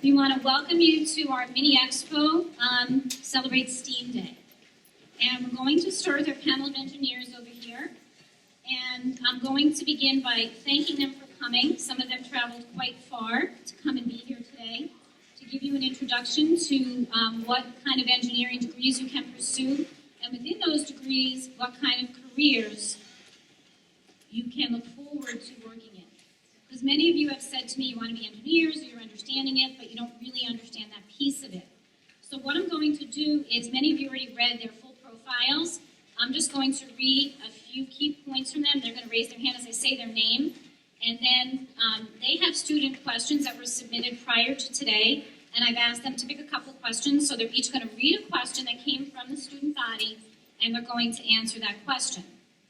We want to welcome you to our mini Expo, Celebrate STEAM Day. And we're going to start with our panel of engineers over here. And I'm going to begin by thanking them for coming. Some of them traveled quite far to come and be here today, to give you an introduction to what kind of engineering degrees you can pursue, and within those degrees, what kind of careers you can look forward to working in. Because many of you have said to me you want to be engineers, or you're understanding it, but you don't really understand that piece of it. So what I'm going to do is, many of you already read their full profiles. I'm just going to read a few key points from them. They're going to raise their hand as I say their name. And then they have student questions that were submitted prior to today, and I've asked them to pick a couple questions. So they're each going to read a question that came from the student body, and they're going to answer that question.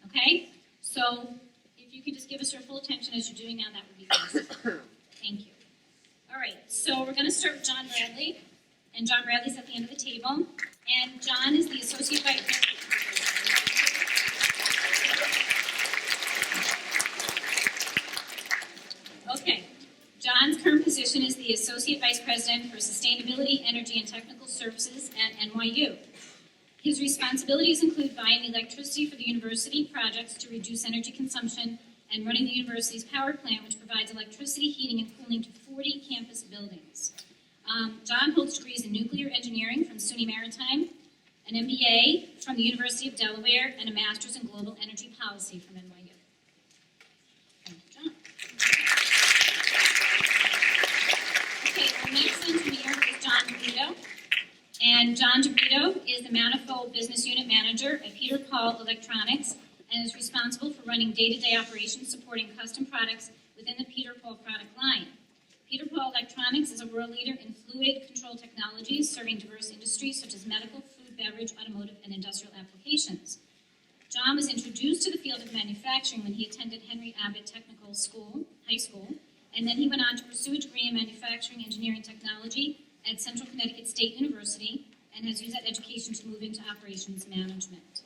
Okay? So if you could just give us your full attention as you're doing now, that would be awesome. Thank you. All right, so we're going to start with John Bradley, and John Bradley's at the end of the table. And John is the Associate Vice President. Okay, John's current position is the Associate Vice President for Sustainability, Energy, and Technical Services at NYU. His responsibilities include buying electricity for the university projects to reduce energy consumption and running the university's power plant, which provides electricity, heating, and cooling to 40 campus buildings. John holds degrees in nuclear engineering from SUNY Maritime, an MBA from the University of Delaware, and a master's in global energy policy from NYU. Thank you, John. Okay, our next engineer is John DeBrito. And John DeBrito is the Manifold Business Unit Manager at Peter Paul Electronics and is responsible for running day-to-day operations supporting custom products within the Peter Paul product line. Peter Paul Electronics is a world leader in fluid control technologies serving diverse industries such as medical, food, beverage, automotive, and industrial applications. John was introduced to the field of manufacturing when he attended Henry Abbott Technical High School, and then he went on to pursue a degree in manufacturing engineering technology at Central Connecticut State University, and has used that education to move into operations management.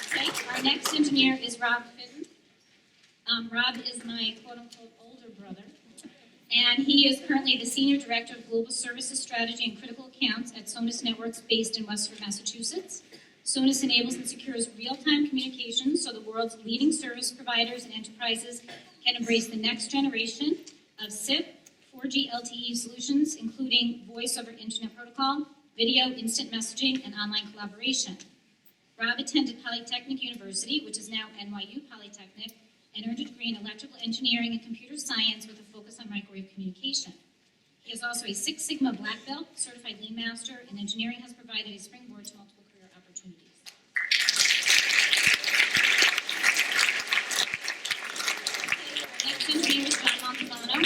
Okay, our next engineer is Rob Fitton. Rob is my quote-unquote older brother, and he is currently the Senior Director of Global Services Strategy and Critical Accounts at Sonus Networks based in Westford, Massachusetts. Sonus enables and secures real-time communications so the world's leading service providers and enterprises can embrace the next generation of SIP, 4G LTE solutions, including voice over internet protocol, video, instant messaging, and online collaboration. Rob attended Polytechnic University, which is now NYU Polytechnic, and earned a degree in electrical engineering and computer science with a focus on microwave communication. He is also a Six Sigma Black Belt, certified Lean Master, and engineering has provided a springboard to multiple career opportunities. Next engineer is John Montalbano,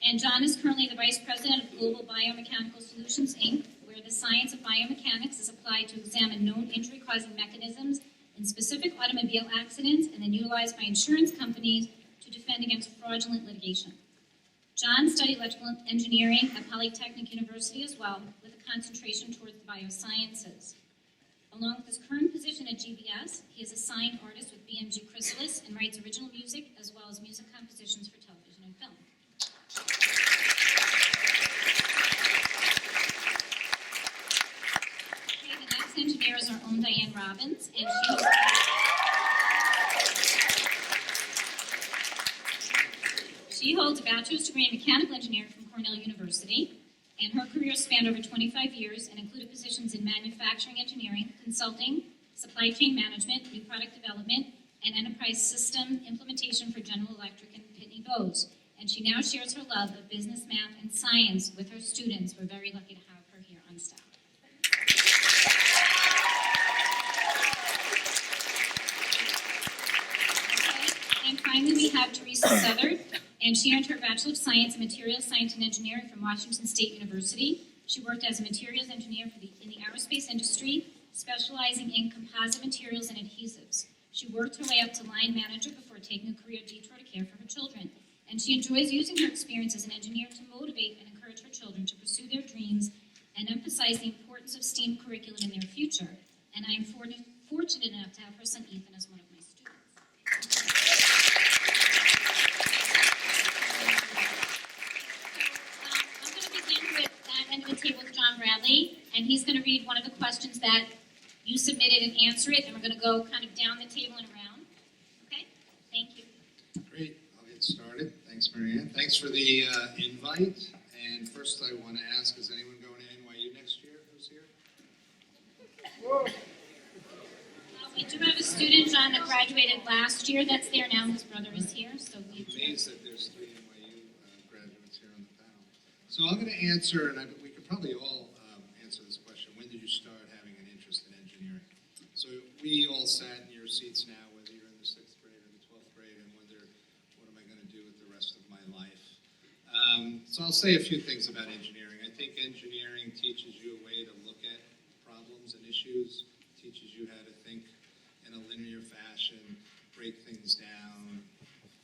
and John is currently the Vice President of Global Biomechanical Solutions, Inc., where the science of biomechanics is applied to examine known injury-causing mechanisms in specific automobile accidents and then utilized by insurance companies to defend against fraudulent litigation. John studied electrical engineering at Polytechnic University as well, with a concentration towards the biosciences. Along with his current position at GBS, he is a signed artist with BMG Chrysalis and writes original music as well as music compositions for television and film. Okay, the next engineer is our own Diane Robbins, and she holds a bachelor's degree in mechanical engineering from Cornell University. And her career spanned over 25 years and included positions in manufacturing engineering, consulting, supply chain management, new product development, and enterprise system implementation for General Electric and Pitney Bowes. And she now shares her love of business, math, and science with her students. We're very lucky to have her here on staff. Okay. And finally, we have Teresa Southard. And she earned her Bachelor of Science in Materials Science and Engineering from Washington State University. She worked as a materials engineer in the aerospace industry, specializing in composite materials and adhesives. She worked her way up to line manager before taking a career detour to care for her children. And she enjoys using her experience as an engineer to motivate and encourage her children to pursue their dreams and emphasize the importance of STEAM curriculum in their future. And I am fortunate enough to have her son Ethan as one of my students. that you submitted and answer it, and we're going to go kind of down the table and around. Okay? Thank you. Great. I'll get started. Thanks, Marianne. Thanks for the invite. And first I want to ask, is anyone going to NYU next year? Who's here? Whoa. We do have a student, John, that graduated last year. That's there now. His brother is here. So I'm amazed that there's 3 NYU graduates here on the panel. So I'm going to answer, and we could probably all answer this question. When did you start having an interest in engineering? So we all sat in your seats now, whether you're in the 6th grade or the 12th grade, and wonder, what am I going to do with the rest of my life? So I'll say a few things about engineering. I think engineering teaches you a way to look at problems and issues, teaches you how to think in a linear fashion, break things down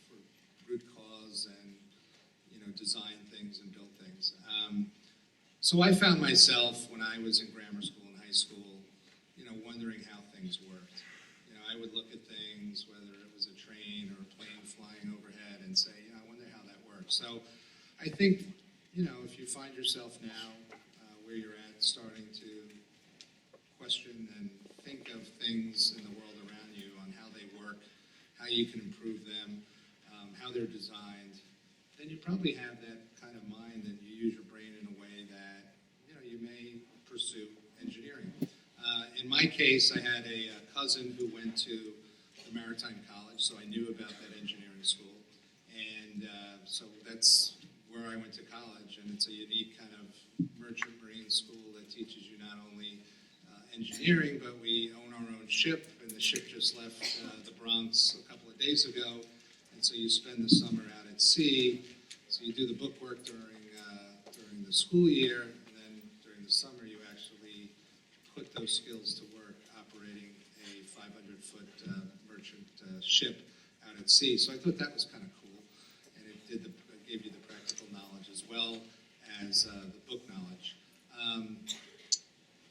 for root cause, and design things and build things. So I found myself when I was in grammar school and high school, wondering how things worked. I would look at things, whether it was a train or a plane flying overhead, and say, I wonder how that works. So I think, if you find yourself now where you're at, starting to question and think of things in the world around you on how they work, how you can improve them, how they're designed, then you probably have that kind of mind and you use your brain in a way that, you may pursue engineering. In my case, I had a cousin who went to the Maritime College, so I knew about that engineering school. And so that's where I went to college, and it's a unique kind of merchant marine school that teaches you not only engineering, but we own our own ship, and the ship just left the Bronx a couple of days ago, and so you spend the summer out at sea. So you do the bookwork during the school year, and then during the summer you actually put those skills to work operating a 500-foot merchant ship out at sea. So I thought that was kind of cool, and it gave you the practical knowledge as well as the book knowledge.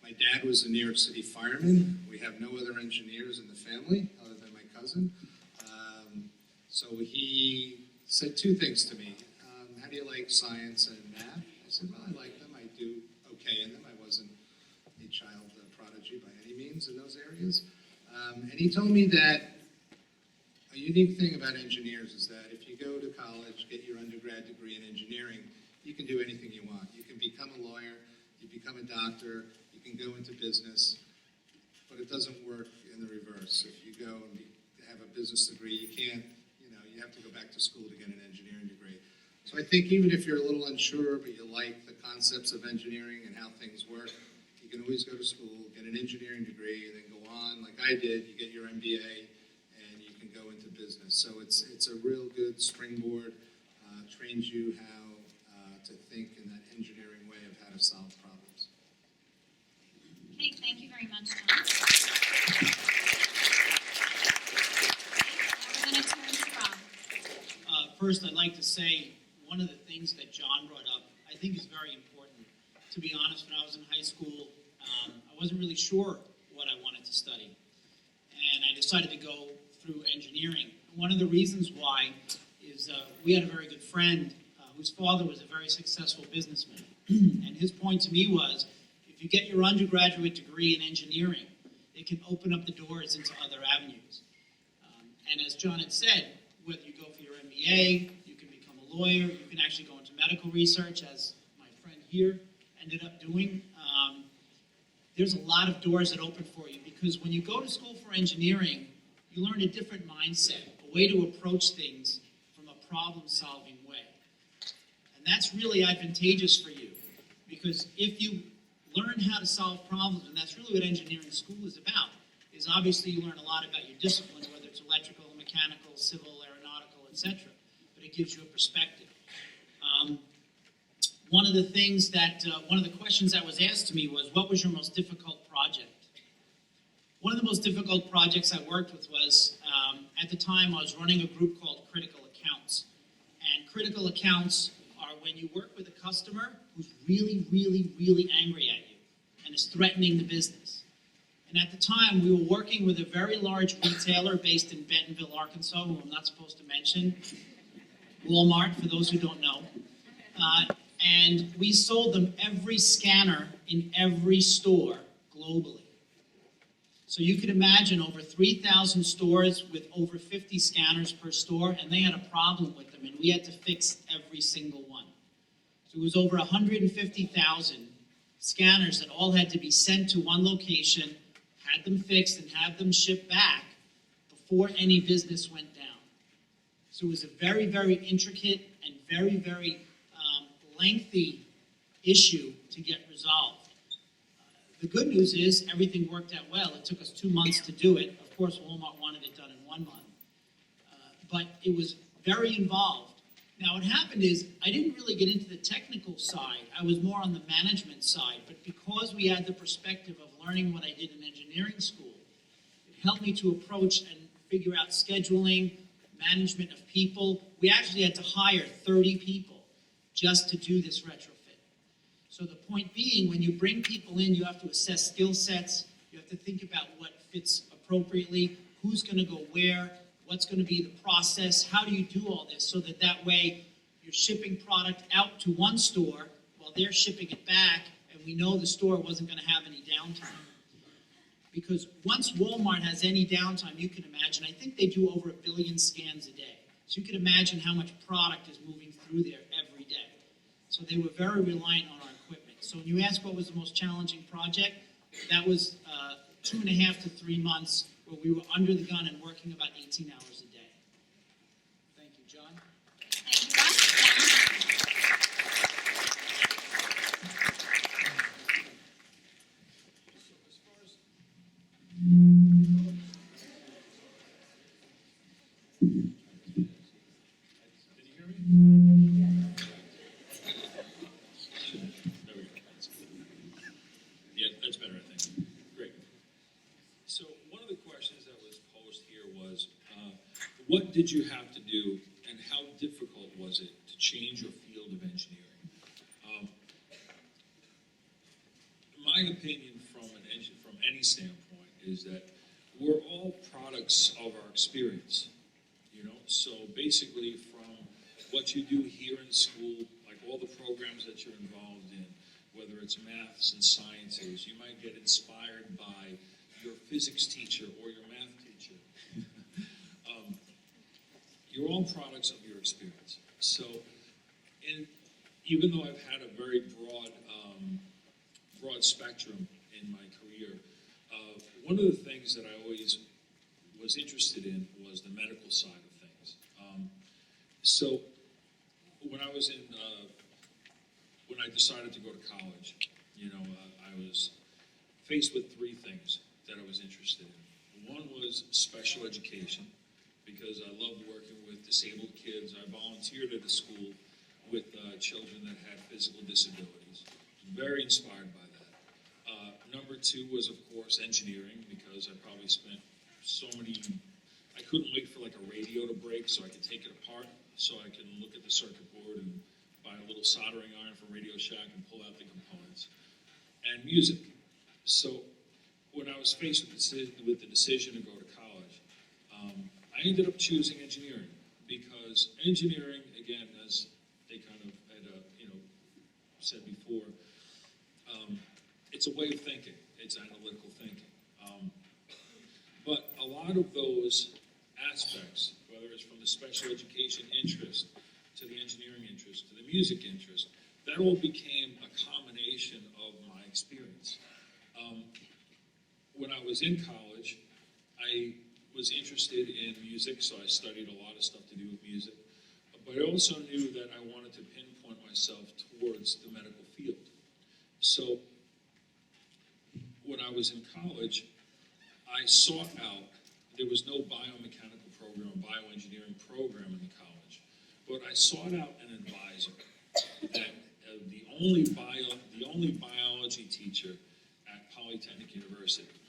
My dad was a New York City fireman. We have no other engineers in the family other than my cousin. So he said 2 things to me. How do you like science and math? I said, well, I like them. I do okay in them. I wasn't a child prodigy by any means in those areas. And he told me that a unique thing about engineers is that if you go to college, get your undergrad degree in engineering, you can do anything you want. You can become a lawyer, you become a doctor, you can go into business, but it doesn't work in the reverse. If you go and have a business degree, you can't, you have to go back to school to get an engineering degree. So I think even if you're a little unsure, but you like the concepts of engineering and how things work, you can always go to school, get an engineering degree, and then go on, like I did, you get your MBA, and you can go into business. So it's a real good springboard, trains you how to think in that engineering way of how to solve problems. Okay, thank you very much, John. Now we're going to turn to Rob. First, I'd like to say one of the things that John brought up I think is very important. To be honest, when I was in high school, I wasn't really sure what I wanted to study. And I decided to go through engineering. One of the reasons why is we had a very good friend whose father was a very successful businessman. And his point to me was, if you get your undergraduate degree in engineering, it can open up the doors into other avenues. And as John had said, whether you go for your MBA, you can become a lawyer, you can actually go into medical research, as my friend here ended up doing. There's a lot of doors that open for you, because when you go to school for engineering, you learn a different mindset, a way to approach things from a problem-solving way. And that's really advantageous for you, because if you learn how to solve problems, and that's really what engineering school is about, is obviously you learn a lot about your discipline, whether it's electrical, mechanical, civil, aeronautical, etc. But it gives you a perspective. One of the questions that was asked to me was, what was your most difficult project? One of the most difficult projects I worked with was, at the time I was running a group called Critical Accounts. And critical accounts are when you work with a customer who's really, really, really angry at you and is threatening the business. And at the time, we were working with a very large retailer based in Bentonville, Arkansas, who I'm not supposed to mention, Walmart, for those who don't know. And we sold them every scanner in every store globally. So you could imagine over 3,000 stores with over 50 scanners per store, and they had a problem with them, and we had to fix every single one. So it was over 150,000 scanners that all had to be sent to one location, had them fixed, and have them shipped back before any business went down. So it was a very, very intricate and very, very lengthy issue to get resolved. The good news is everything worked out well. It took us 2 months to do it. Of course, Walmart wanted it done in 1 month. But it was very involved. Now, what happened is I didn't really get into the technical side. I was more on the management side. But because we had the perspective of learning what I did in engineering school, it helped me to approach and figure out scheduling, management of people. We actually had to hire 30 people just to do this retrofit. So the point being, when you bring people in, you have to assess skill sets. You have to think about what fits appropriately, who's going to go where, what's going to be the process, how do you do all this so that that way you're shipping product out to one store while they're shipping it back, and we know the store wasn't going to have any downtime. Because once Walmart has any downtime, you can imagine, I think they do over 1 billion scans a day. So you can imagine how much product is moving through there every day. So they were very reliant on our equipment. So when you ask what was the most challenging project, that was 2.5 to 3 months where we were under the gun and working about 18 hours a day. Thank you, John. Thank you, Ross. Yeah, that's better, I think. Great. So one of the questions that was posed here was, what did you have to do and how difficult was it to change your field of engineering? My opinion from any standpoint is that we're all products of our experience, you know? So basically from what you do here in school, like all the programs that you're involved in, whether it's maths and sciences, you might get inspired by your physics teacher or your math teacher. You're all products of your experience. So, and even though I've had a very broad spectrum in my career, one of the things that I always was interested in was the medical side of things. So when I was when I decided to go to college, you know, I was faced with 3 things that I was interested in. One was special education, because I loved working with disabled kids. I volunteered at a school with children that had physical disabilities. Very inspired by that. Number 2 was, of course, engineering, because I probably spent I couldn't wait for like a radio to break so I could take it apart, so I can look at the circuit board and buy a little soldering iron from Radio Shack and pull out the components. And music. So when I was faced with the decision to go to college, I ended up choosing engineering, because engineering, again, as they kind of had said before, it's a way of thinking. It's analytical thinking. But a lot of those aspects, whether it's from the special education interest to the engineering interest to the music interest, that all became a combination of my experience. When I was in college, I was interested in music, so I studied a lot of stuff to do with music. But I also knew that I wanted to pinpoint myself towards the medical field. So when I was in college, I sought out, there was no biomechanical program or bioengineering program in the college, but I sought out an advisor, that the only biology teacher at Polytechnic University.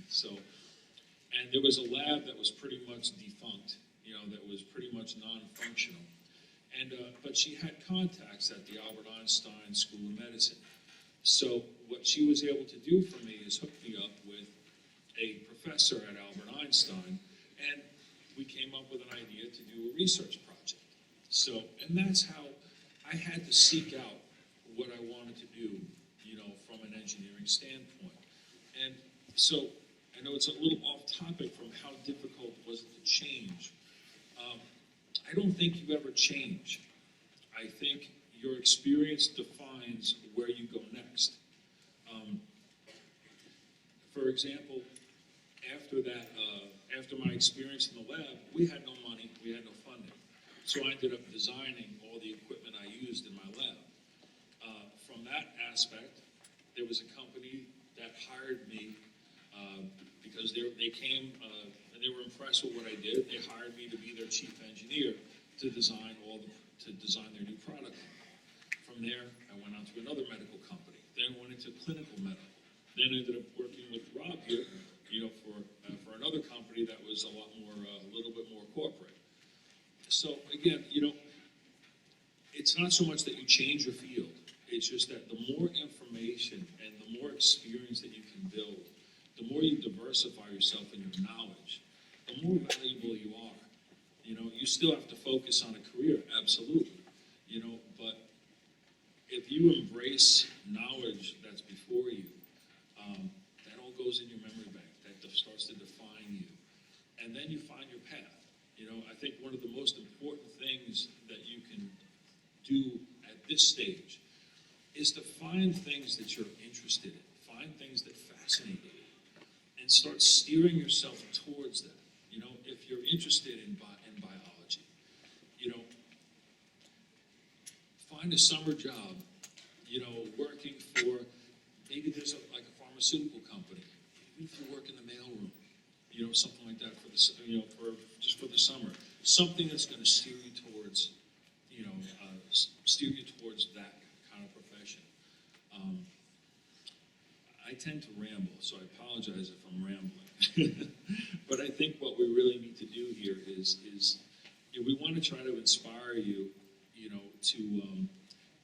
So, and there was a lab that was pretty much defunct, you know, that was pretty much non-functional. And but she had contacts at the Albert Einstein School of Medicine. So what she was able to do for me is hook me up with a professor at Albert Einstein, and we came up with an idea to do a research project. So, and that's how I had to seek out what I wanted to do, you know, from an engineering standpoint. And so I know it's a little off topic from how difficult was it to change. I don't think you ever change. I think your experience defines where you go next. For example, after my experience in the lab, we had no money, we had no funding. So I ended up designing all the equipment I used in my lab. From that aspect, there was a company that hired me because they came and they were impressed with what I did. They hired me to be their chief engineer to design their new product. From there, I went on to another medical company. Then went into clinical medical. Then ended up working with Rob here, for another company that was a little bit more corporate. So again, it's not so much that you change your field. It's just that the more information and the more experience that you can build, the more you diversify yourself in your knowledge, the more valuable you are. You still have to focus on a career, absolutely. But if you embrace knowledge that's before you, that all goes in your memory bank. That starts to define you. And then you find your path. I think one of the most important things that you can do at this stage is to find things that you're interested in, find things that fascinate you, and start steering yourself towards that. If you're interested in biology, find a summer job, working for, maybe there's a pharmaceutical company, even if you work in the mailroom, something like that for the summer, something that's going to steer you towards, that kind of profession. I tend to ramble, so I apologize if I'm rambling. But I think what we really need to do here is we want to try to inspire you,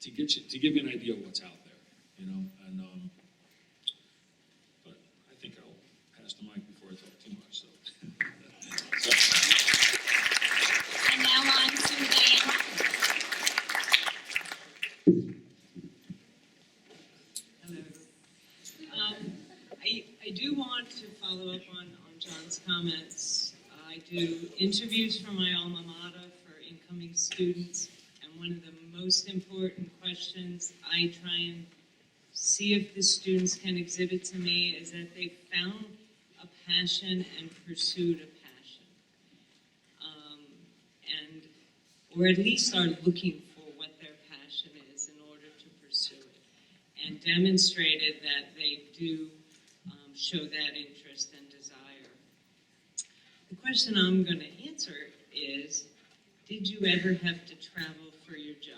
to give you an idea of what's out there, and but I think I'll pass the mic before I talk too much. So. And now on to Diane. Hello. I do want to follow up on John's comments. I do interviews for my alma mater for incoming students, and one of the most important questions I try and see if the students can exhibit to me is that they found a passion and pursued a passion, or at least are looking for what their passion is in order to pursue it, and demonstrated that they do show that interest and desire. The question I'm going to answer is, did you ever have to travel for your job?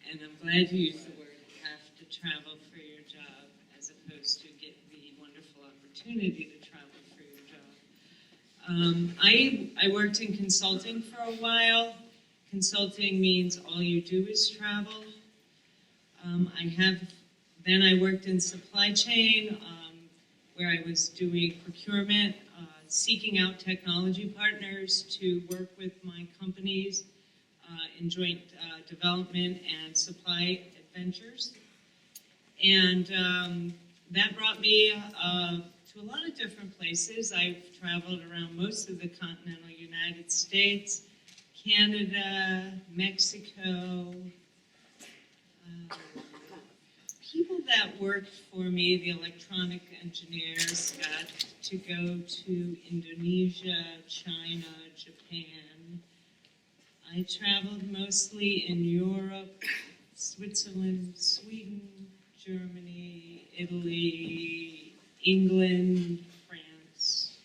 And I'm glad you used the word have to travel for your job as opposed to get the wonderful opportunity to travel for your job. I worked in consulting for a while. Consulting means all you do is travel. Then I worked in supply chain, where I was doing procurement, seeking out technology partners to work with my companies in joint development and supply adventures. And that brought me to a lot of different places. I've traveled around most of the continental United States, Canada, Mexico. People that worked for me, the electronic engineers, got to go to Indonesia, China, Japan. I traveled mostly in Europe, Switzerland, Sweden, Germany, Italy, England, France.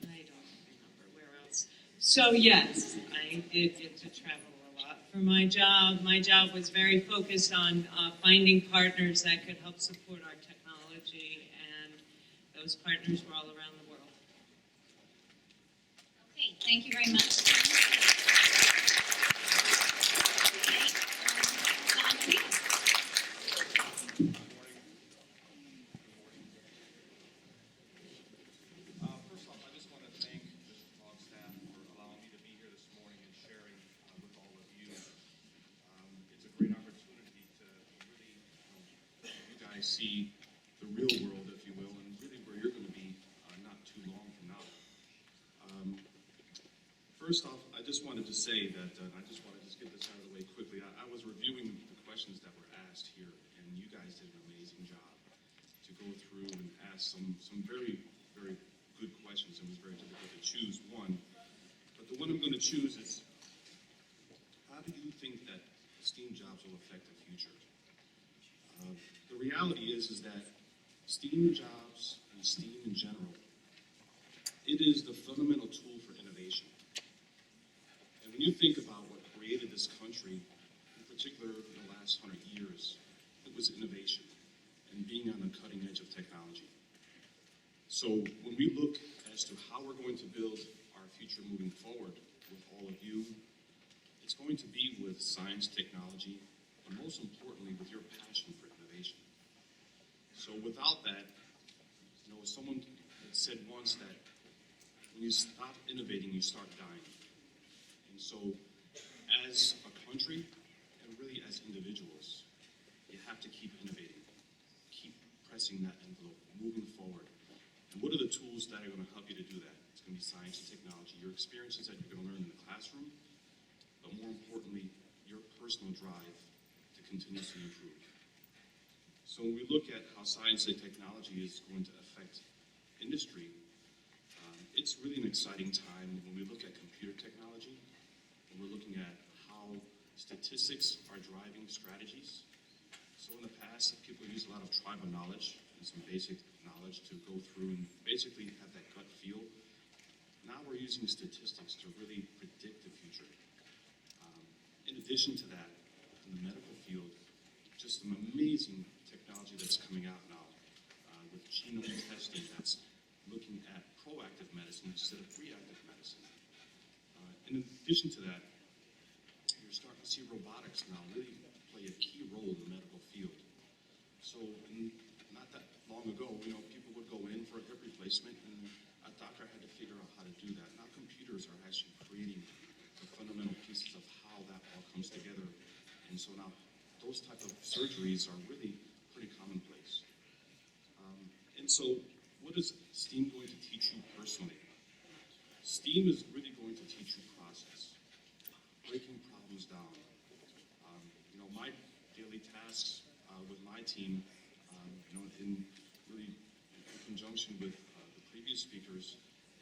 I don't remember where else. So yes, I did get to travel a lot for my job. My job was very focused on finding partners that could help support our technology, and those partners were all around the world. Okay, thank you very much. First off, I just want to thank the Shepaug staff for allowing me to be here this morning and sharing with all of you. It's a great opportunity to really, you guys see the real world, if First off, I just wanted to say that, I just want to just get this out of the way quickly. I was reviewing the questions that were asked here, and you guys did an amazing job to go through and ask some very, very good questions. It was very difficult to choose one. But the one I'm going to choose is, how do you think that STEAM jobs will affect the future? The reality is that STEAM jobs and STEAM in general, it is the fundamental tool for innovation. And when you think about what created this country, in particular the last 100 years, it was innovation and being on the cutting edge of technology. So when we look as to how we're going to build our future moving forward with all of you, it's going to be with science, technology, and most importantly, with your passion for innovation. So without that, someone had said once that when you stop innovating, you start dying. And so as a country, and really as individuals, you have to keep innovating, keep pressing that envelope, moving forward. And what are the tools that are going to help you to do that? It's going to be science and technology, your experiences that you're going to learn in the classroom, but more importantly, your personal drive to continuously improve. So when we look at how science and technology is going to affect industry, it's really an exciting time when we look at computer technology, and we're looking at how statistics are driving strategies. So in the past, people used a lot of tribal knowledge and some basic knowledge to go through and basically have that gut feel. Now we're using statistics to really predict the future. In addition to that, in the medical field, just some amazing technology that's coming out now with genome testing that's looking at proactive medicine instead of reactive medicine. In addition to that, you're starting to see robotics now really play a key role in the medical field. So not that long ago, people would go in for a hip replacement and a doctor had to figure out how to do that. Now computers are actually creating the fundamental pieces of how that all comes together. And so now those type of surgeries are really pretty commonplace. And so what is STEAM going to teach you personally? STEAM is really going to teach you process, breaking problems down. My daily tasks with my team, in conjunction with the previous speakers,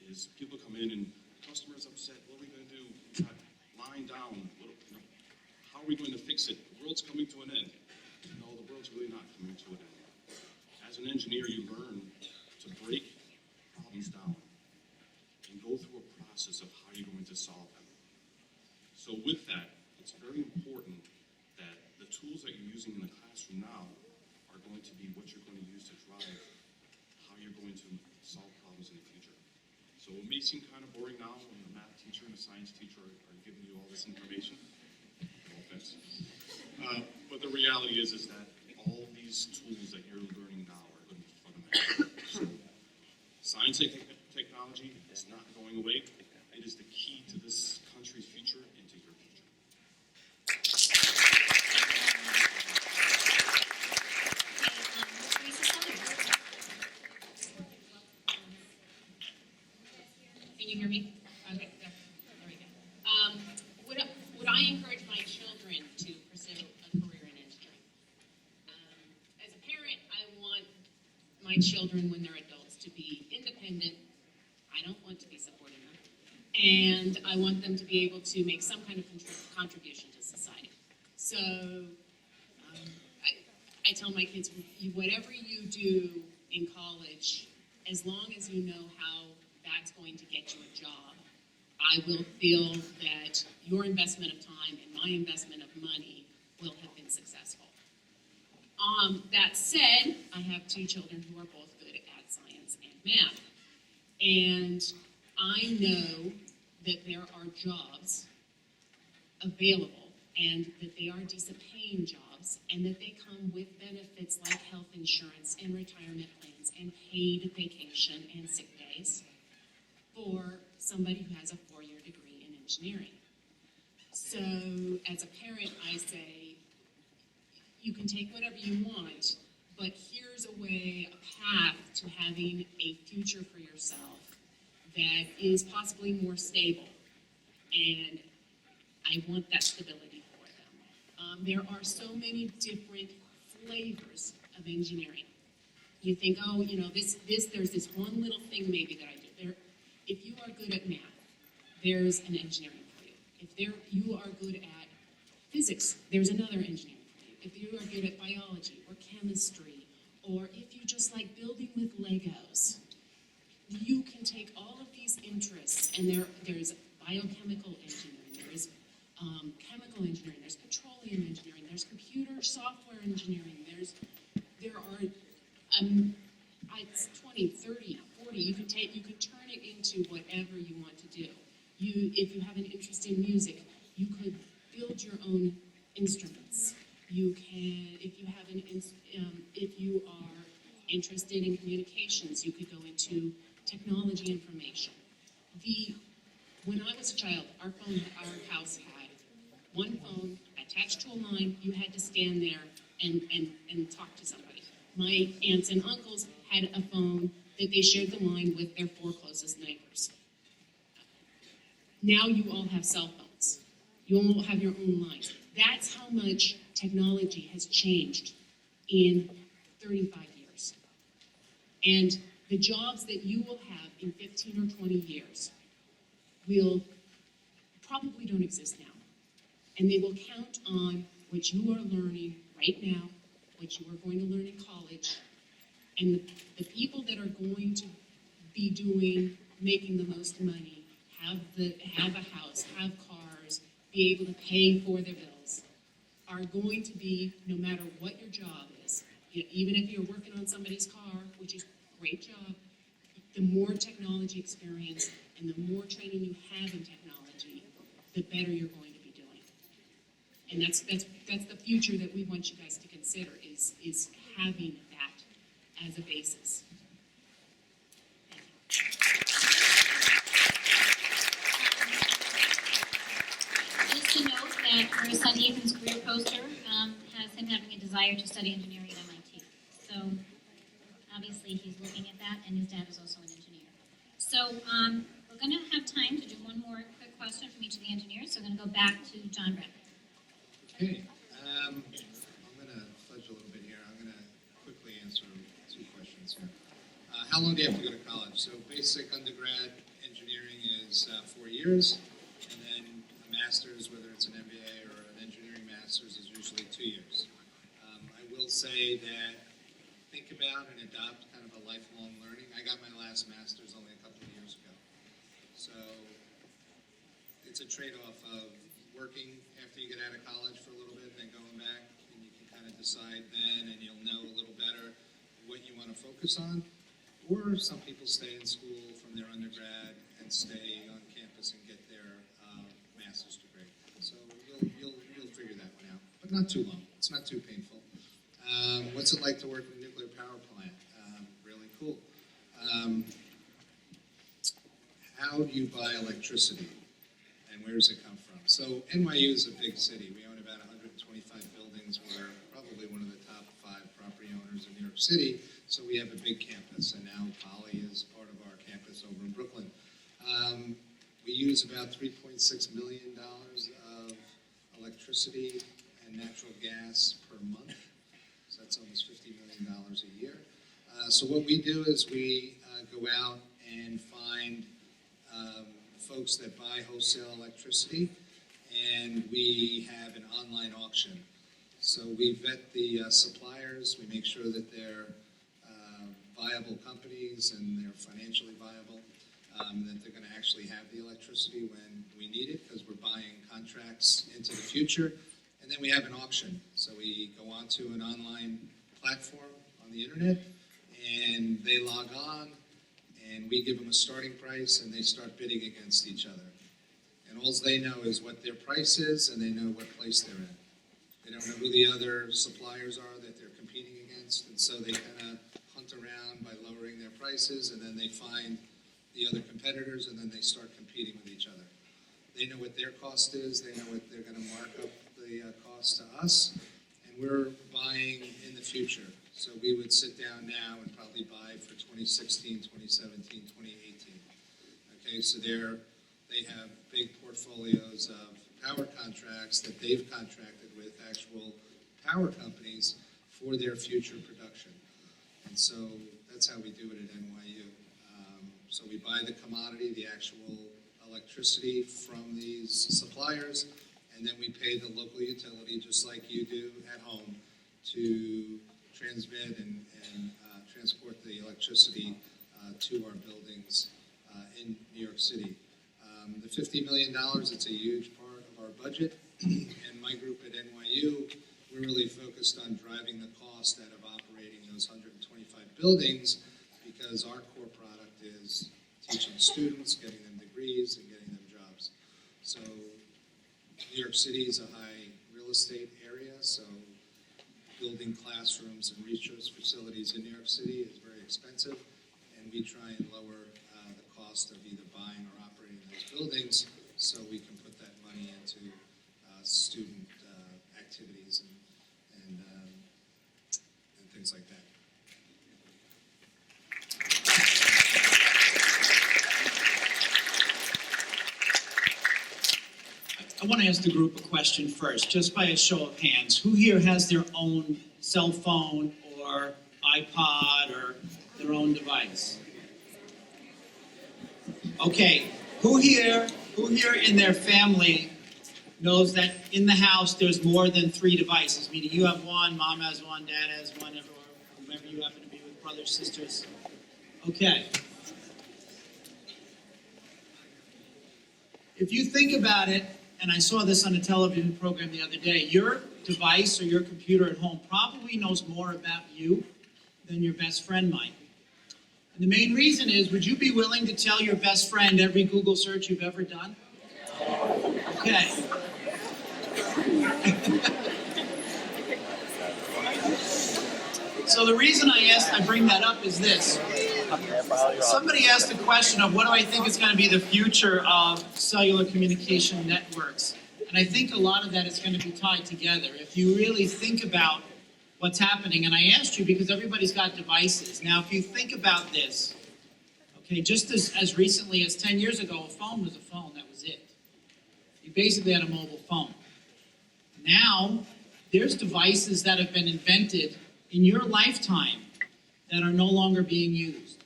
is people come in and customers upset. What are we going to do? We've got lying down. How are we going to fix it? The world's coming to an end. No, the world's really not coming to an end. As an engineer, you learn to break problems down and go through a process of how you're going to solve them. So with that, it's very important that the tools that you're using in the classroom now are going to be what you're going to use to drive how you're going to solve problems in the future. So it may seem kind of boring now when the math teacher and the science teacher are giving you all this information. No offense. But the reality is that all these tools that you're learning now are going to be fundamental. So science and technology is not going away. It is the key to this country's future and to your future. Can you hear me? Okay, there we go. Would I encourage my children to pursue a career in engineering? As a parent, I want my children, when they're adults, to be independent. I don't want to be supporting them. And I want them to be able to make some kind of contribution to society. So I tell my kids, whatever you do in college, as long as you know how that's going to get you a job, I will feel that your investment of time and my investment of money will have been successful. That said, I have two children who are both good at science and math. And I know that there are jobs available and that they are decent paying jobs and that they come with benefits like health insurance and retirement plans and paid vacation and sick days for somebody who has a 4-year degree in engineering. So as a parent, I say, you can take whatever you want, but here's a way, a path to having a future for yourself that is possibly more stable and I want that stability for them. There are so many different flavors of engineering. You think, oh, you know, there's this one little thing maybe that I do. If you are good at math, there's an engineering for you. If you are good at physics, there's another engineering for you. If you are good at biology or chemistry, or if you just like building with Legos, you can take all of these interests, and there's biochemical engineering, there's chemical engineering, there's petroleum engineering, there's computer software engineering, there are it's 20, 30, 40, you can turn it into whatever you want to do. If you have an interest in music, you could build your own instruments. You can, if you are interested in communications, you could go into technology information. When I was a child, our house had one phone attached to a line. You had to stand there and talk to somebody. My aunts and uncles had a phone that they shared the line with their 4 closest neighbors. Now you all have cell phones. You all have your own lines. That's how much technology has changed in 35 years. And the jobs that you will have in 15 or 20 years will probably don't exist now. And they will count on what you are learning right now, what you are going to learn in college, and the people that are going to be making the most money, have a house, have cars, be able to pay for their bills, are going to be, no matter what your job is, even if you're working on somebody's car, which is a great job, the more technology experience and the more training you have in technology, the better you're going to be doing. And that's the future that we want you guys to consider, is having that as a basis. Just to note that our son Ethan's career poster has him having a desire to study engineering at MIT. So obviously he's looking at that, and his dad is also an engineer. So we're going to have time to do one more quick question from each of the engineers. So we're going to go back to John Brett. Okay, I'm going to fudge a little bit here. I'm going to quickly answer 2 questions here. How long do you have to go to college? So basic undergrad engineering is 4 years, and then a master's, whether it's an MBA or an engineering master's, is usually 2 years. I will say that think about and adopt kind of a lifelong learning. I got my last master's only a couple of years ago. So it's a trade-off of working after you get out of college for a little bit, then going back, and you can kind of decide then, and you'll know a little better what you want to focus on. Or some people stay in school from their undergrad and stay on campus and get their master's degree. So you'll figure that one out, but not too long. It's not too painful. What's it like to work in a nuclear power plant? Really cool. How do you buy electricity, and where does it come from? So NYU is a big city. We own about 125 buildings. We're probably one of the top 5 property owners in New York City. So we have a big campus, and now Poly is part of our campus over in Brooklyn. We use about $3.6 million of electricity and natural gas per month. So that's almost $50 million a year. So what we do is we go out and find folks that buy wholesale electricity, and we have an online auction. So we vet the suppliers, we make sure that they're viable companies and they're financially viable, that they're going to actually have the electricity when we need it, because we're buying contracts into the future. And then we have an auction. So we go onto an online platform on the internet, and they log on, and we give them a starting price, and they start bidding against each other. And all they know is what their price is, and they know what place they're in. They don't know who the other suppliers are that they're competing against, and so they kind of hunt around by lowering their prices, and then they find the other competitors, and then they start competing with each other. They know what their cost is, they know what they're going to mark up the cost to us, and we're buying in the future. So we would sit down now and probably buy for 2016, 2017, 2018. Okay, so they're They have big portfolios of power contracts that they've contracted with actual power companies for their future production. And so that's how we do it at NYU. So we buy the commodity, the actual electricity from these suppliers, and then we pay the local utility, just like you do at home, to transmit and transport the electricity to our buildings in New York City. The $50 million, it's a huge part of our budget, and my group at NYU, we're really focused on driving the cost out of operating those 125 buildings, because our core product is teaching students, getting them degrees, and getting them jobs. So New York City is a high real estate area, so building classrooms and research facilities in New York City is very expensive, and we try and lower the cost of either buying or operating those buildings so we can put that money into student activities and things like that. I want to ask the group a question first, just by a show of hands. Who here has their own cell phone or iPod or their own device? Okay, who here in their family knows that in the house there's more than 3 devices? Meaning you have one, mom has one, dad has one, whomever you happen to be with, brothers, sisters. Okay. If you think about it, and I saw this on a television program the other day, your device or your computer at home probably knows more about you than your best friend might. And the main reason is, would you be willing to tell your best friend every Google search you've ever done? Okay. So the reason I bring that up is this. Somebody asked the question of what do I think is going to be the future of cellular communication networks. And I think a lot of that is going to be tied together. If you really think about what's happening, and I asked you because everybody's got devices. Now, if you think about this, okay, just as recently as 10 years ago, a phone was a phone, that was it. You basically had a mobile phone. Now, there's devices that have been invented in your lifetime that are no longer being used,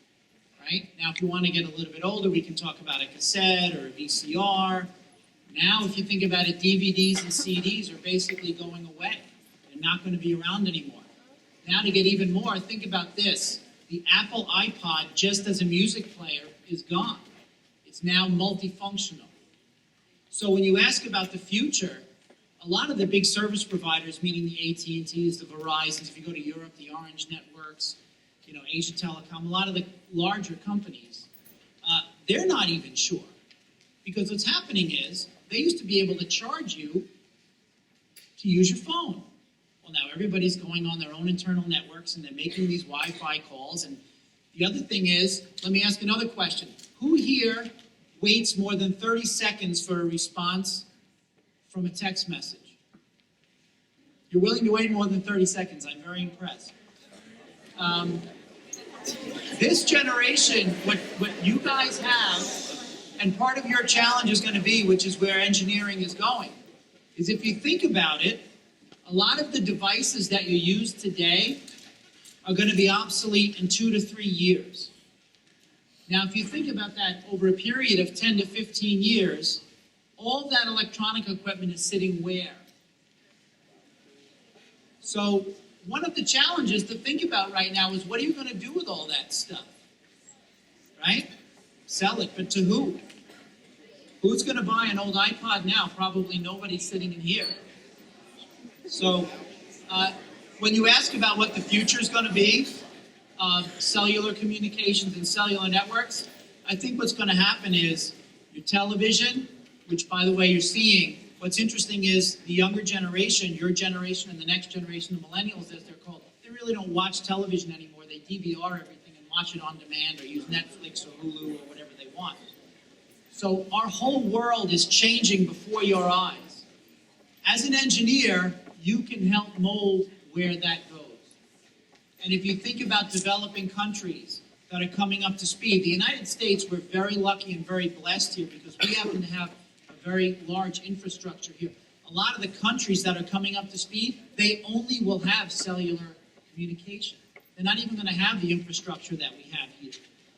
right? Now, if you want to get a little bit older, we can talk about a cassette or a VCR. Now, if you think about it, DVDs and CDs are basically going away. They're not going to be around anymore. Now, to get even more, think about this. The Apple iPod, just as a music player, is gone. It's now multifunctional. So when you ask about the future, a lot of the big service providers, meaning the AT&Ts, the Verizons, if you go to Europe, the Orange networks, Asia Telecom, a lot of the larger companies, they're not even sure. Because what's happening is, they used to be able to charge you to use your phone. Well, now everybody's going on their own internal networks and they're making these Wi-Fi calls. And the other thing is, let me ask another question. Who here waits more than 30 seconds for a response from a text message? You're willing to wait more than 30 seconds. I'm very impressed. This generation, what you guys have, and part of your challenge is going to be, which is where engineering is going, is if you think about it, a lot of the devices that you use today are going to be obsolete in 2 to 3 years. Now, if you think about that over a period of 10 to 15 years, all that electronic equipment is sitting where? So one of the challenges to think about right now is, what are you going to do with all that stuff? Right? Sell it, but to who? Who's going to buy an old iPod now? Probably nobody sitting in here. So when you ask about what the future is going to be of cellular communications and cellular networks, I think what's going to happen is your television, which, by the way, you're seeing. What's interesting is the younger generation, your generation and the next generation, the millennials as they're called, they really don't watch television anymore. They DVR everything and watch it on demand or use Netflix or Hulu or whatever they want. So our whole world is changing before your eyes. As an engineer, you can help mold where that goes. And if you think about developing countries, that are coming up to speed. The United States, we're very lucky and very blessed here because we happen to have a very large infrastructure here. A lot of the countries that are coming up to speed, they only will have cellular communication. They're not even going to have the infrastructure that we have here.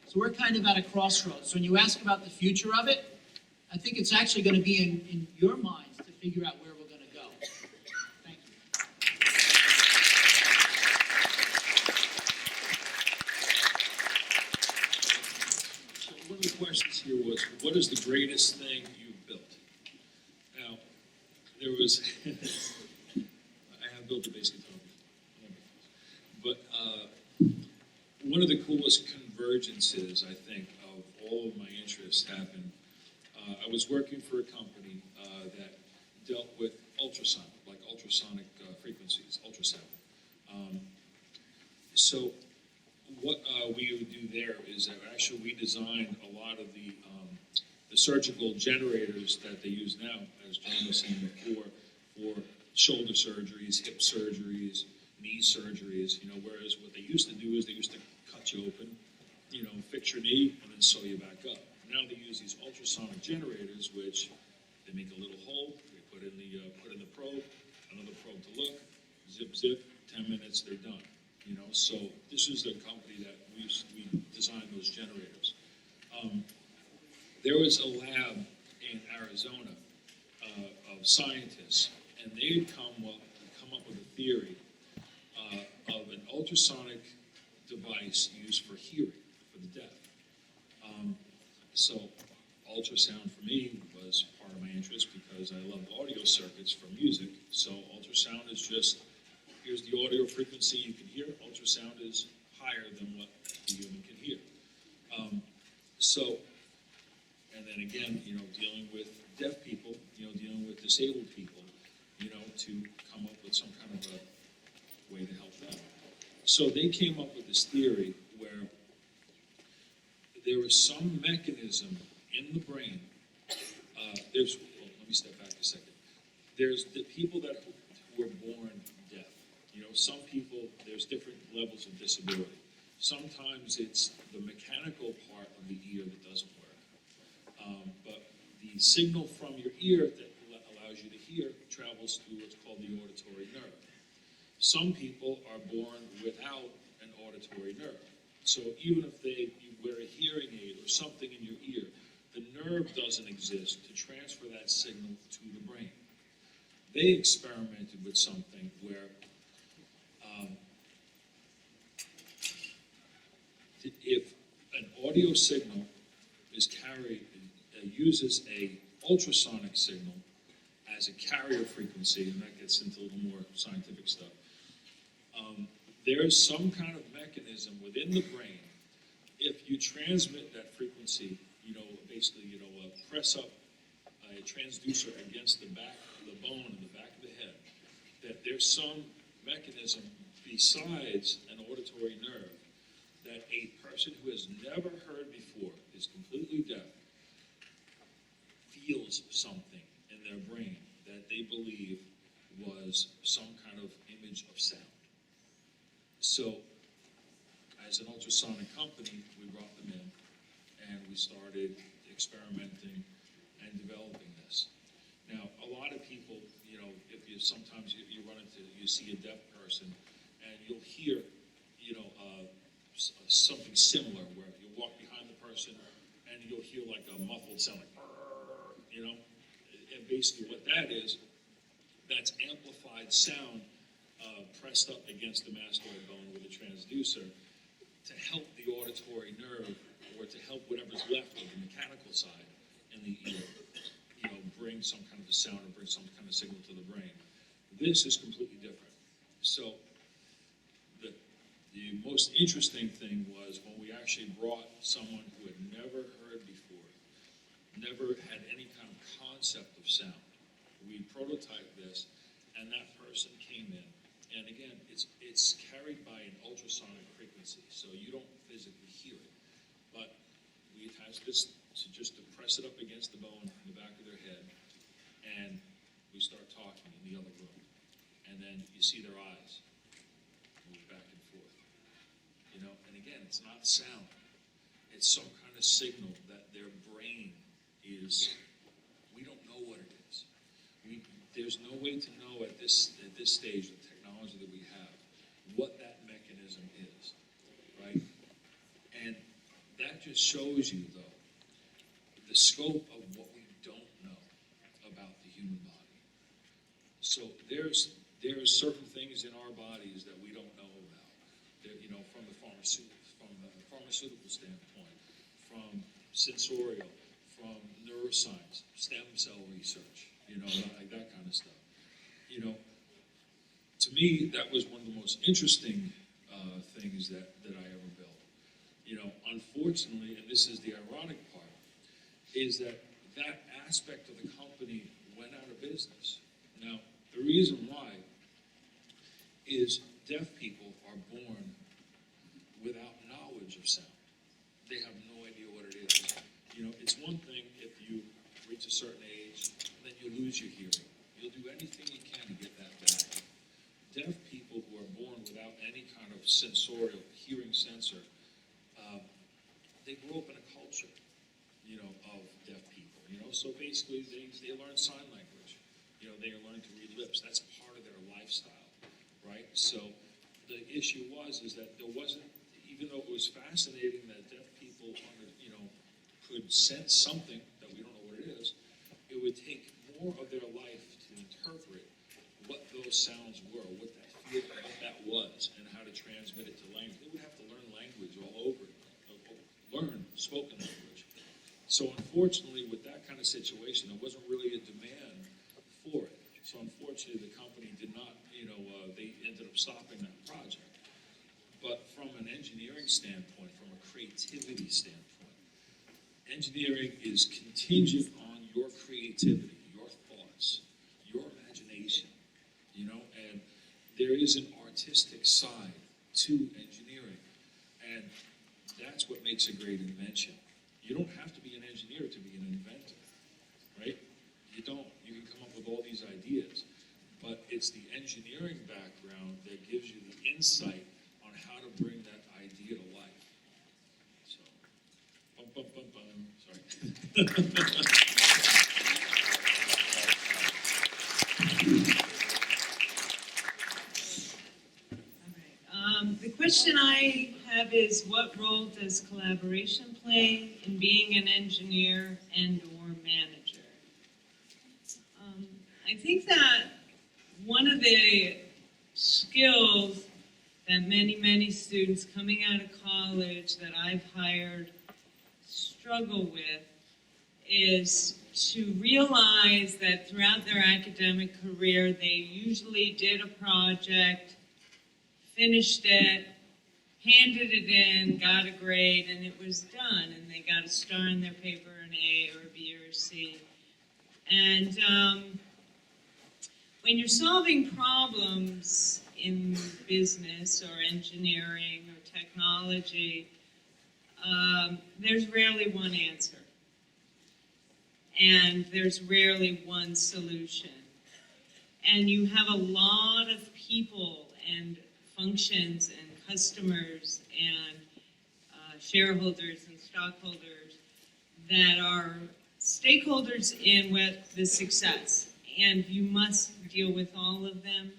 So we're kind of at a crossroads. So when you ask about the future of it, I think it's actually going to be in your minds to figure out where we're going to go. Thank you. So one of the questions here was, what is the greatest thing you've built? Now, there was, I have built a bass guitar before, but one of the coolest convergences, I think, of all of my interests happened. I was working for a company that dealt with ultrasound, like ultrasonic frequencies, ultrasound. So what we would do there is that actually we designed a lot of the surgical generators that they use now, as John was saying before, for shoulder surgeries, hip surgeries, knee surgeries. Whereas what they used to do is they used to cut you open, fix your knee, and then sew you back up. Now they use these ultrasonic generators, which they make a little hole, they put in the probe, another probe to look, zip, zip, 10 minutes, they're done. So this is the company that we designed those generators. There was a lab in Arizona of scientists, and they had come up with a theory of an ultrasonic device used for hearing, for the deaf. So ultrasound for me was part of my interest because I love audio circuits for music. So ultrasound is just, here's the audio frequency you can hear. Ultrasound is higher than what the human can hear. And then again, dealing with deaf people, dealing with disabled people, to come up with some kind of a way to help them. So they came up with this theory where there is some mechanism in the brain. Let me step back a second. There's the people who are born deaf. Some people, there's different levels of disability. Sometimes it's the mechanical part of the ear that doesn't work. But the signal from your ear that allows you to hear travels through what's called the auditory nerve. Some people are born without an auditory nerve. So even if you wear a hearing aid or something in your ear, the nerve doesn't exist to transfer that signal to the brain. They experimented with something where if an audio signal is carried, uses a ultrasonic signal as a carrier frequency, and that gets into a little more scientific stuff, there's some kind of mechanism within the brain. If you transmit that frequency, basically, press up a transducer against the back of the bone in the back of the head, that there's some mechanism besides an auditory nerve that a person who has never heard before, is completely deaf, feels something in their brain that they believe was some kind of image of sound. So, as an ultrasonic company, we brought them in and we started experimenting and developing this. Now, a lot of people, if you sometimes you run into, you see a deaf person and you'll hear, something similar where you walk behind the person and you'll hear like a muffled sound, like, and basically what that is, that's amplified sound pressed up against the mastoid bone with a transducer to help the auditory nerve or to help whatever's left of the mechanical side in the ear, bring some kind of a sound or bring some kind of signal to the brain. This is completely different. So the most interesting thing was when we actually brought someone who had never heard before, never had any kind of concept of sound. We prototyped this, and that person came in. And again, it's carried by an ultrasonic frequency, so you don't physically hear it. But we attached this to press it up against the bone in the back of their head, and we start talking in the other room. And then you see their eyes move back and forth. And again, it's not sound. it's some kind of signal that their brain is, we don't know what it is. There's no way to know at this stage with the technology that we have what that mechanism is, right? And that just shows you, though, the scope of what we don't know about the human body. So there's certain things in our bodies that we don't know about. That, from the pharmaceutical standpoint, from sensorial, from neuroscience, stem cell research, like that kind of stuff. To me, that was one of the most interesting things that I ever built. Unfortunately, and this is the ironic part, is that aspect of the company went out of business. Now, the reason why is deaf people are born without knowledge of sound. They have no idea what it is. It's one thing if you reach a certain age, then you lose your hearing. You'll do anything you can to get that back. Deaf people who are born without any kind of sensorial hearing sensor, they grow up in a culture, of deaf people. So basically they learn sign language. They are learning to read lips. That's part of their lifestyle, right? So the issue is that there wasn't, even though it was fascinating that deaf people, could sense something that we don't know what it is, it would take more of their life to interpret what those sounds were, what that feeling, what that was, and how to transmit it to language. They would have to learn language all over again, learn spoken language. So unfortunately, with that kind of situation, there wasn't really a demand for it. So unfortunately, the company did not, they ended up stopping that project. But from an engineering standpoint, from a creativity standpoint, engineering is contingent on your creativity, your thoughts, your imagination, and there is an artistic side to engineering, and that's what makes a great invention. You don't have to be an engineer to be an inventor, right? You don't. You can come up with all these ideas, but it's the engineering background that gives you the insight on how to bring that idea to life. So, bum, bum, bum, bum. Sorry. The question I have is, what role does collaboration play in being an engineer and/or manager? I think that one of the skills that many students coming out of college that I've hired struggle with is to realize that throughout their academic career, they usually did a project, finished it, handed it in, got a grade, and it was done. And they got a star in their paper, an A or a B or a C. And when you're solving problems in business or engineering or technology, there's rarely one answer. And there's rarely one solution. And you have a lot of people and functions and customers and shareholders and stockholders that are stakeholders in with the success. And you must deal with all of them,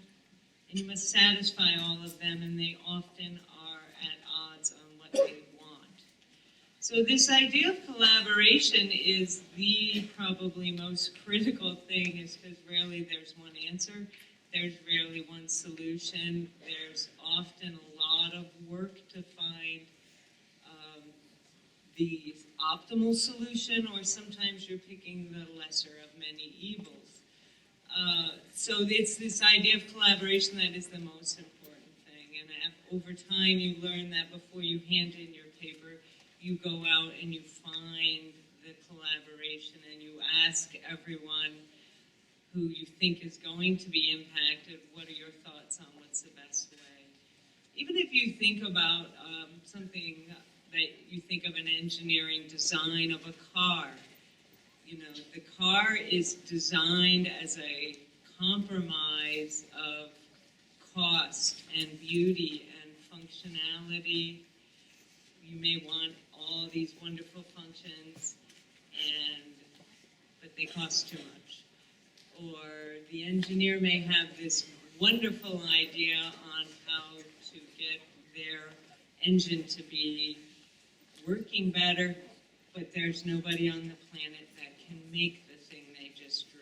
and you must satisfy all of them, and they often are at odds on what they want. So this idea of collaboration is the probably most critical thing, is because rarely there's one answer. There's rarely one solution. There's often a lot of work to find the optimal solution, or sometimes you're picking the lesser of many evils. So it's this idea of collaboration that is the most important thing. And over time, you learn that before you hand in your paper, you go out and you find the collaboration, and you ask everyone who you think is going to be impacted, what are your thoughts on what's the best way? Even if you think about something that you think of an engineering design of a car, the car is designed as a compromise of cost and beauty and functionality. You may want all these wonderful functions, but they cost too much. Or the engineer may have this wonderful idea on how to get their engine to be working better, but there's nobody on the planet that can make the thing they just drew.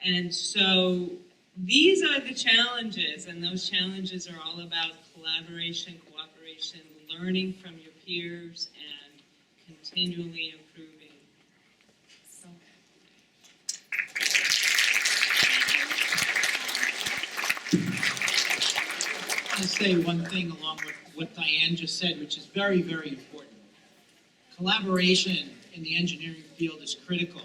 And so these are the challenges, and those challenges are all about collaboration, cooperation, learning from your peers, and continually improving. So. I want to say one thing along with what Diane just said, which is very, very important. Collaboration in the engineering field is critical.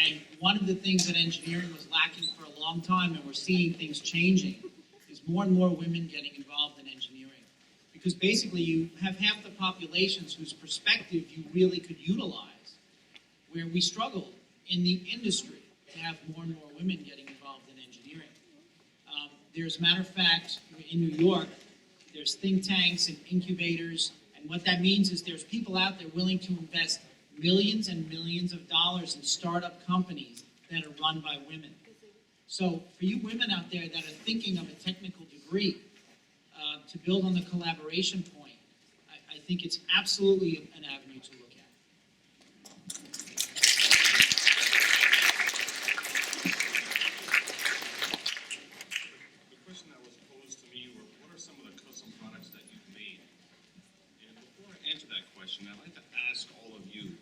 And one of the things that engineering was lacking for a long time, and we're seeing things changing, is more and more women getting involved in engineering. Because basically you have half the populations whose perspective you really could utilize, where we struggle in the industry to have more and more women getting involved in engineering. There's, a matter of fact, in New York, there's think tanks and incubators, and what that means is there's people out there willing to invest millions and millions of dollars in startup companies that are run by women. So for you women out there that are thinking of a technical degree, to build on the collaboration point, I think it's absolutely an avenue to look at. The question that was posed to me were, what are some of the custom products that you've made? And before I answer that question, I'd like to ask all of you,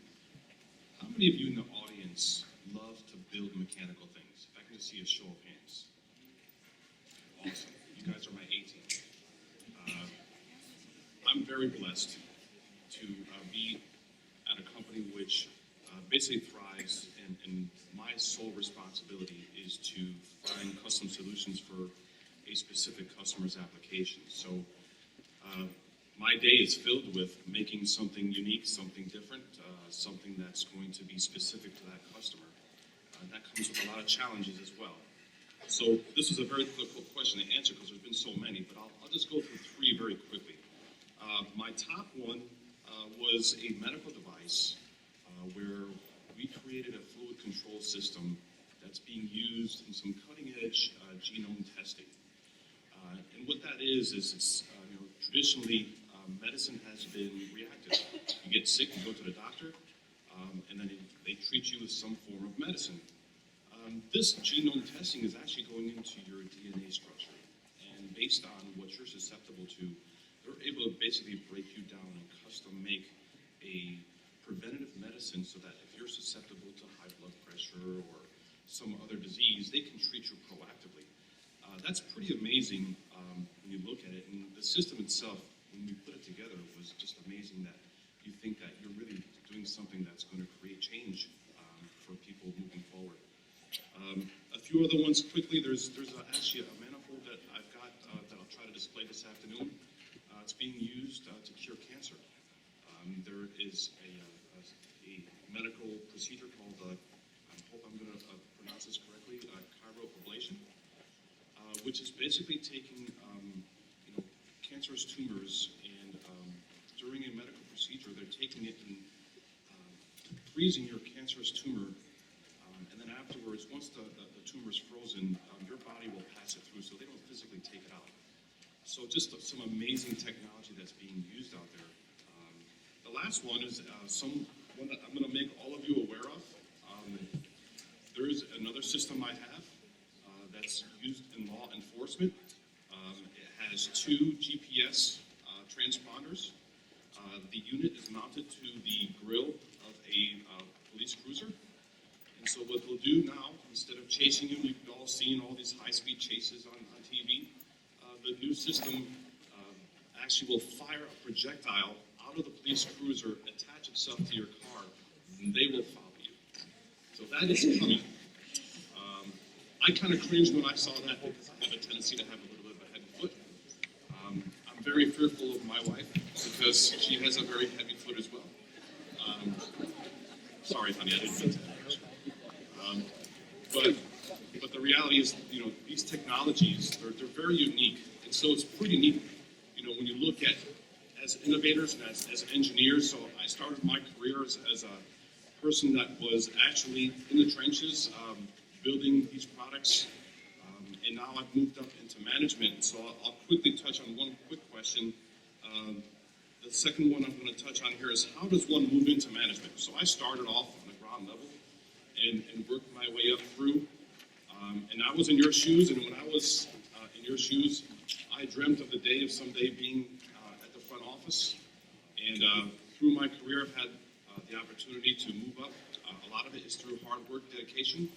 how many of you in the audience love to build mechanical things? If I can just see a show of hands. Awesome. You guys are my A-team. I'm very blessed to be at a company which basically thrives, and my sole responsibility is to find custom solutions for a specific customer's application. So my day is filled with making something unique, something different, something that's going to be specific to that customer. That comes with a lot of challenges as well. So this is a very difficult question to answer because there's been so many, but I'll just go through three very quickly. My top one was a medical device where we created a fluid control system that's being used in some cutting-edge genome testing. And what that is it's traditionally medicine has been reactive. You get sick, you go to the doctor, and then they treat you with some form of medicine. This genome testing is actually going into your DNA structure, and based on what you're susceptible to, they're able to basically break you down and custom make a preventative medicine so that if you're susceptible to high blood pressure or some other disease, they can treat you proactively. That's pretty amazing when you look at it, and the system itself, when we put it together, was just amazing that you think that you're really doing something that's going to create change for people moving forward. A few other ones quickly. There's actually a manifold that I've got that I'll try to display this afternoon. It's being used to cure cancer. There is a medical procedure called, I hope I'm going to pronounce this correctly, cryoablation, which is basically taking cancerous tumors, and during a medical procedure, they're taking it and freezing your cancerous tumor. And then afterwards, once the tumor is frozen, your body will pass it through, so they don't physically take it out. So just some amazing technology that's being used out there. The last one is one that I'm going to make all of you aware of. There is another system I have that's used in law enforcement. It has two GPS transponders. The unit is mounted to the grill of a police cruiser. And so what they'll do now, instead of chasing you, you've all seen all these high-speed chases on TV, the new system actually will fire a projectile out of the police cruiser, attach itself to your car, and they will follow you. So that is coming. I kind of cringed when I saw that because I have a tendency to have a little bit of a heavy foot. I'm very fearful of my wife because she has a very heavy foot as well. Sorry, honey, I didn't mean to. But the reality is, these technologies, they're very unique. And so it's pretty neat, when you look at as innovators and as engineers. So I started my career as a person that was actually in the trenches, building these products. And now I've moved up into management. So I'll quickly touch on one quick question. The second one I'm going to touch on here is, how does one move into management? So I started off on the ground level and worked my way up through. And I was in your shoes, and when I was in your shoes, I dreamt of the day of someday being at the front office. And through my career, I've had the opportunity to move up. A lot of it is through hard work, dedication,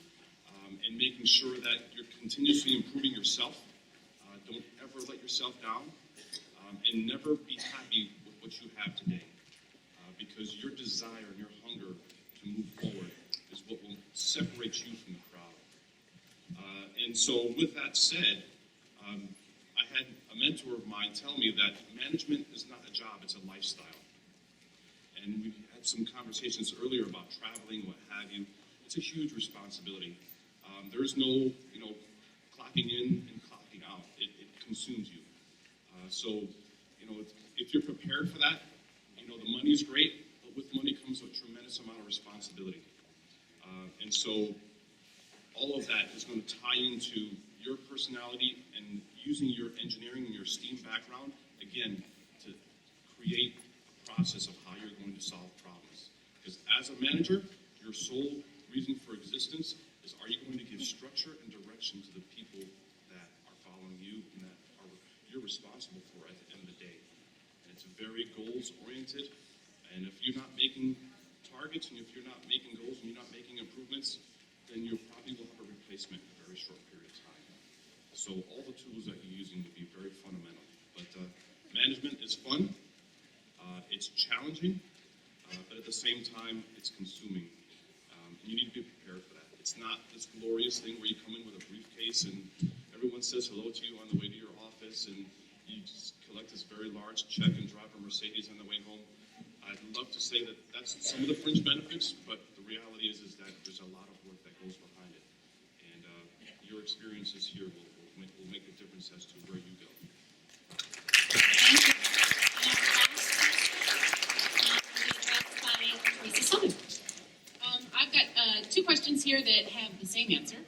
and making sure that you're continuously improving yourself. Don't ever let yourself down, and never be happy with what you have today, because your desire and your hunger to move forward is what will separate you from the crowd. And so with that said, I had a mentor of mine tell me that management is not a job, it's a lifestyle. And we had some conversations earlier about traveling, what have you. It's a huge responsibility. There is no, clocking in and clocking out. It consumes you. So, if you're prepared for that, the money is great, but with money comes a tremendous amount of responsibility. And so, all of that is going to tie into your personality and using your engineering and your STEAM background, again, to create a process of how you're going to solve problems. Because as a manager, your sole reason for existence is, are you going to give structure and direction to the people that are following you and that you're responsible for at the end of the day. And it's very goals-oriented, and if you're not making targets, and if you're not making goals, and you're not making improvements, then you probably will have a replacement in a very short period of time. So all the tools that you're using will be very fundamental. But management is fun, it's challenging, but at the same time, it's consuming. And you need to be prepared for that. It's not this glorious thing where you come in with a briefcase and everyone says hello to you on the way to your office and you just collect this very large check and drive a Mercedes on the way home. I'd love to say that that's some of the fringe benefits, but the reality is that there's a lot of work that goes behind it. And your experiences here will make a difference as to where you go. Thank you. And our last question will be addressed by Teresa Sullivan. I've got two questions here that have the same answer.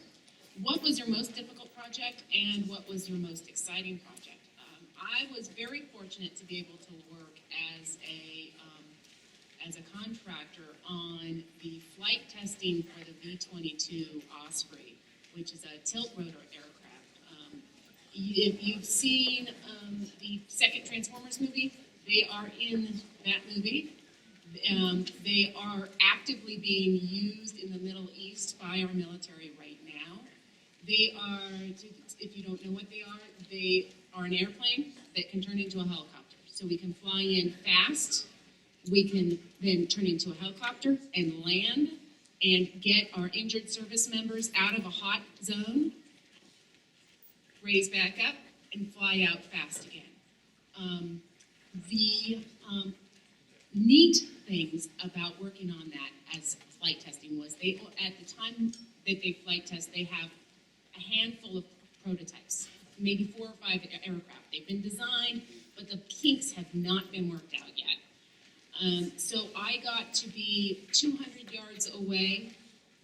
What was your most difficult project, and what was your most exciting project? I was very fortunate to be able to work as a contractor on the flight testing for the V-22 Osprey, which is a tilt rotor aircraft. If you've seen the second Transformers movie, they are in that movie. They are actively being used in the Middle East by our military right now. They are, if you don't know what they are an airplane that can turn into a helicopter. So we can fly in fast, we can then turn into a helicopter and land and get our injured service members out of a hot zone, raise back up, and fly out fast again. The neat things about working on that as flight testing was at the time that they flight test, they have a handful of prototypes, maybe 4 or 5 aircraft. They've been designed, but the kinks have not been worked out yet. So I got to be 200 yards away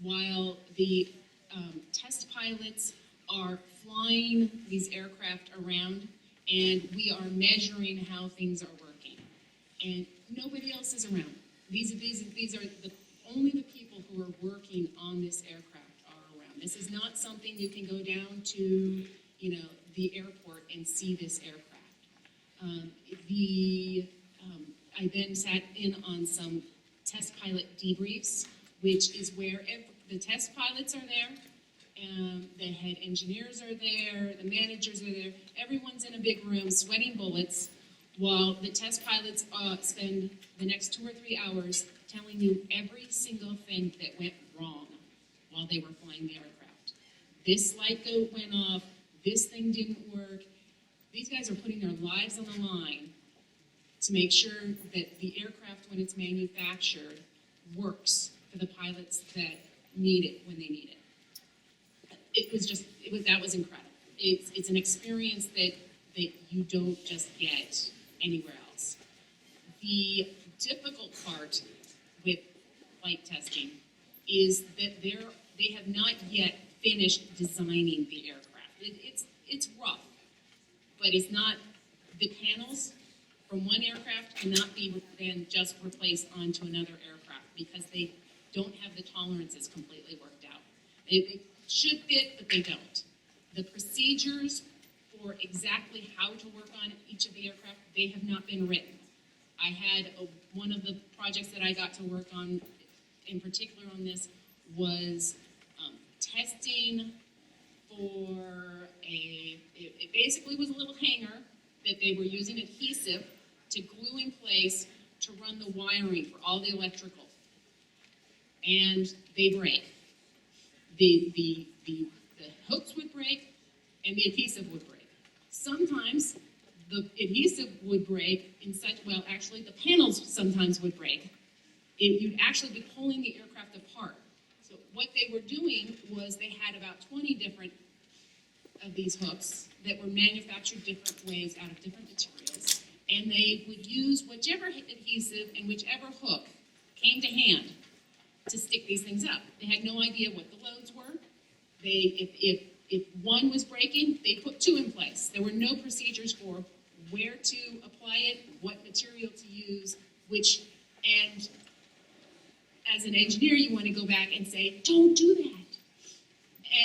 while the test pilots are flying these aircraft around, and we are measuring how things are working. And nobody else is around. These are only the people who are working on this aircraft are around. This is not something you can go down to, the airport and see this aircraft. I then sat in on some test pilot debriefs, which is where the test pilots are there, the head engineers are there, the managers are there. Everyone's in a big room sweating bullets, while the test pilots spend the next 2 or 3 hours telling you every single thing that went wrong while they were flying the aircraft. This light went off, this thing didn't work. These guys are putting their lives on the line to make sure that the aircraft, when it's manufactured, works for the pilots that need it when they need it. That was incredible. It's an experience that you don't just get anywhere else. The difficult part with flight testing is that they have not yet finished designing the aircraft. It's rough, but it's not. The panels from one aircraft cannot be then just replaced onto another aircraft because they don't have the tolerances completely worked out. They should fit, but they don't. The procedures for exactly how to work on each of the aircraft, they have not been written. I had one of the projects that I got to work on, in particular on this, was testing for it basically was a little hanger that they were using adhesive to glue in place to run the wiring for all the electrical. And they break. The hooks would break and the adhesive would break. Sometimes the adhesive would break in such, well, actually the panels sometimes would break. You'd actually be pulling the aircraft apart. So what they were doing was they had about 20 different of these hooks that were manufactured different ways out of different materials, and they would use whichever adhesive and whichever hook came to hand to stick these things up. They had no idea what the loads were. If one was breaking, they put two in place. There were no procedures for where to apply it, what material to use, and as an engineer, you want to go back and say, don't do that.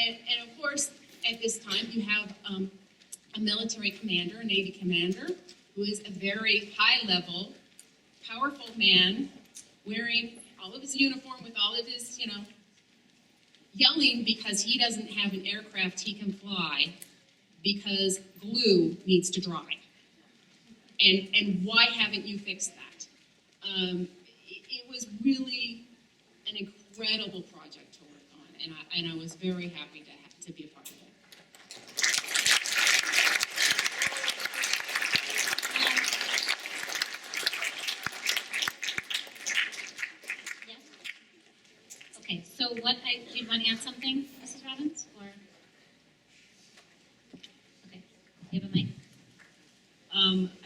And of course, at this time, you have a military commander, a Navy commander, who is a very high-level, powerful man, wearing all of his uniform with all of his, yelling because he doesn't have an aircraft he can fly because glue needs to dry. And why haven't you fixed that? It was really an incredible project to work on, and I was very happy to be a part of it. Yes? Okay, so do you want to add something, Mrs. Robbins? Or okay, you have a mic?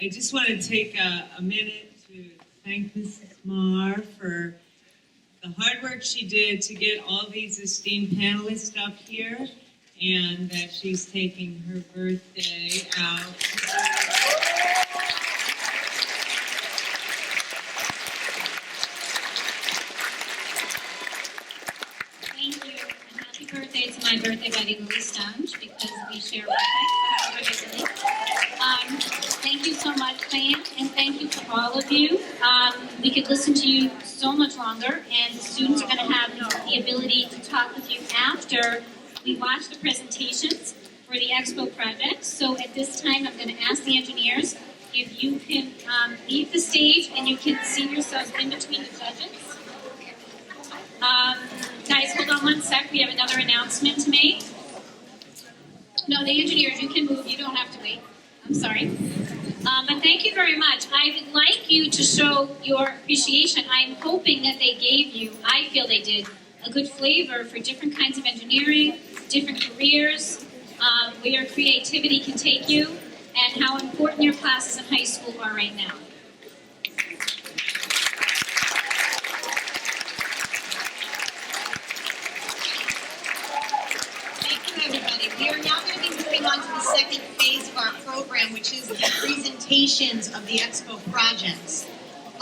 I just want to take a minute to thank Mrs. Marr for the hard work she did to get all these esteemed panelists up here, and that she's taking her birthday out. Thank you, and happy birthday to my birthday buddy, Louis Stunge, because we share birthday, so happy birthday, Louis. Thank you so much, Diane, and thank you to all of you. We could listen to you so much longer, and the students are going to have the ability to talk with you after we watch the presentations for the Expo project. So at this time, I'm going to ask the engineers if you can leave the stage and you can seat yourselves in between the judges. Guys, hold on one sec. We have another announcement to make. No, the engineers, you can move. You don't have to wait. I'm sorry. But thank you very much. I would like you to show your appreciation. I'm hoping that they gave you, I feel they did, a good flavor for different kinds of engineering, different careers, where your creativity can take you, and how important your classes in high school are right now. Everybody. We are now going to be moving on to the second phase of our program, which is the presentations of the Expo projects.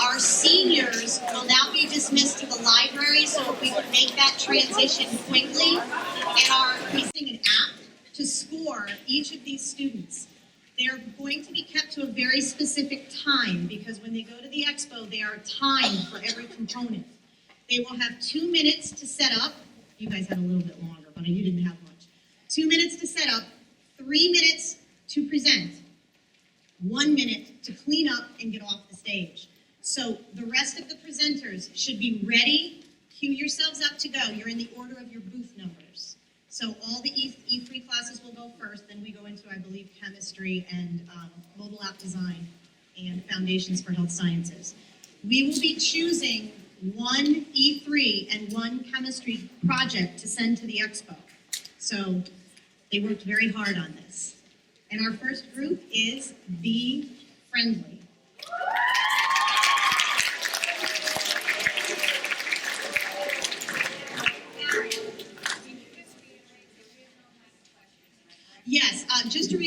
Our seniors will now be dismissed to the library, so if we could make that transition quickly, and are using an app to score each of these students. They're going to be kept to a very specific time, because when they go to the Expo, they are timed for every component. They will have 2 minutes to set up. You guys had a little bit longer, but you didn't have much. 2 minutes to set up, 3 minutes to present, 1 minute to clean up and get off the stage. So the rest of the presenters should be ready. Cue yourselves up to go. You're in the order of your booth numbers. So all the E3 classes will go first, then we go into, I believe, chemistry and mobile app design and foundations for health sciences. We will be choosing one E3 and one chemistry project to send to the Expo. So they worked very hard on this. And our first group is Be Friendly.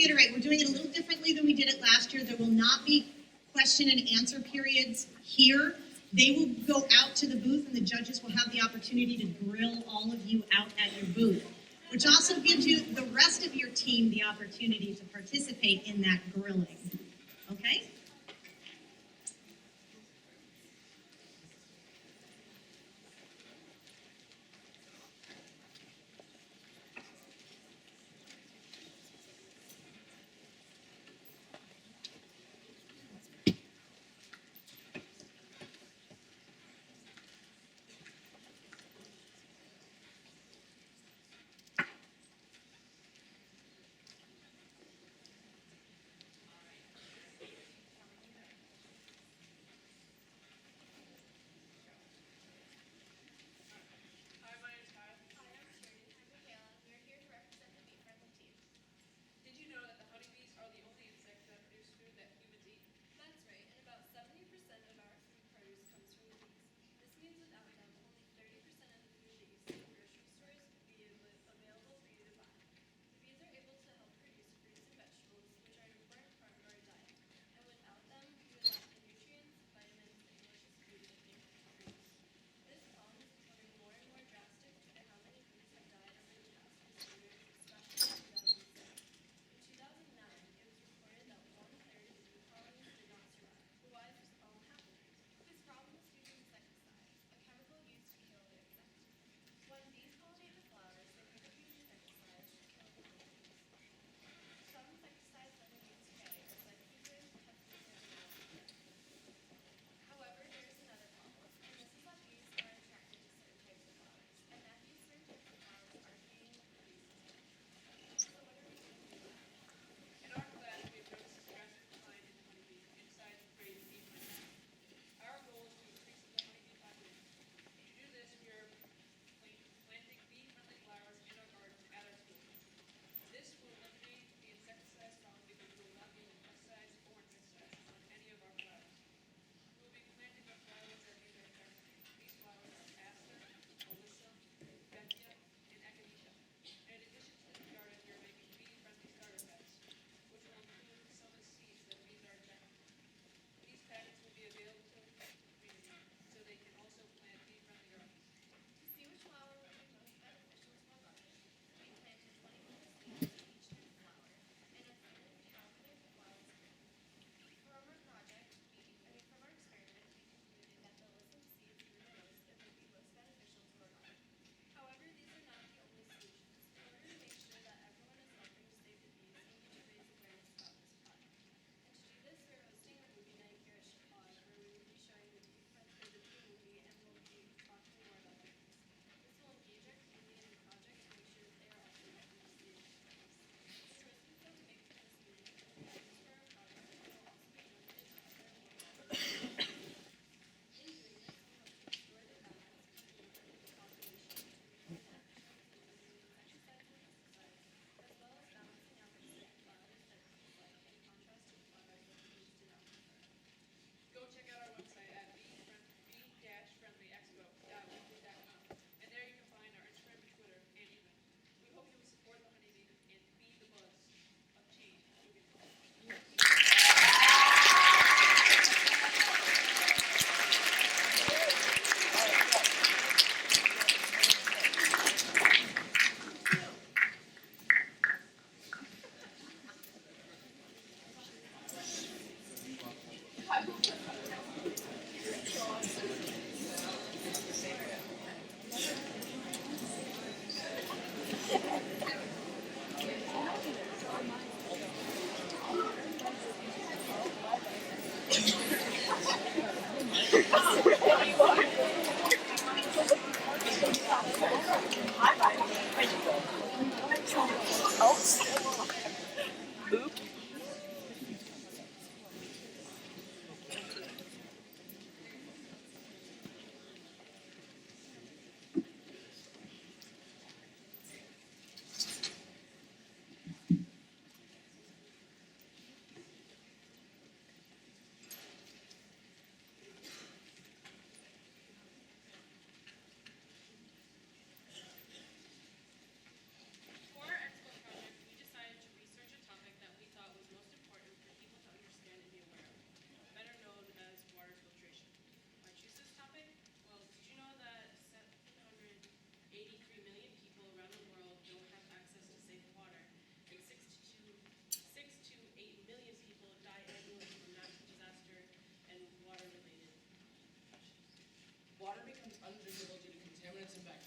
reiterate, we're doing it a little differently than we did it last year. There will not be question and answer periods here. They will go out to the booth, and the judges will have the opportunity to grill all of you out at your booth, which also gives you, the rest of your team, the opportunity to participate in that grilling. Okay?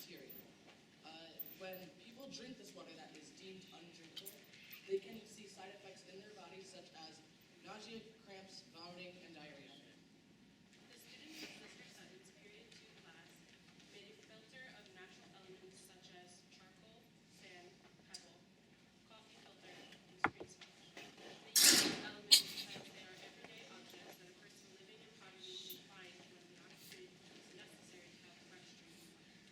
bacteria. When people drink this water that is deemed undrinkable, they can see side effects in their bodies such as nausea, cramps, vomiting, and diarrhea. The student in Sister Sutton's Period 2 class made a filter of natural elements such as charcoal, sand, pebble, coffee filter, and screen sponge. They use these elements because they are everyday objects that a person living in poverty can find when not food is necessary to have fresh drinking water.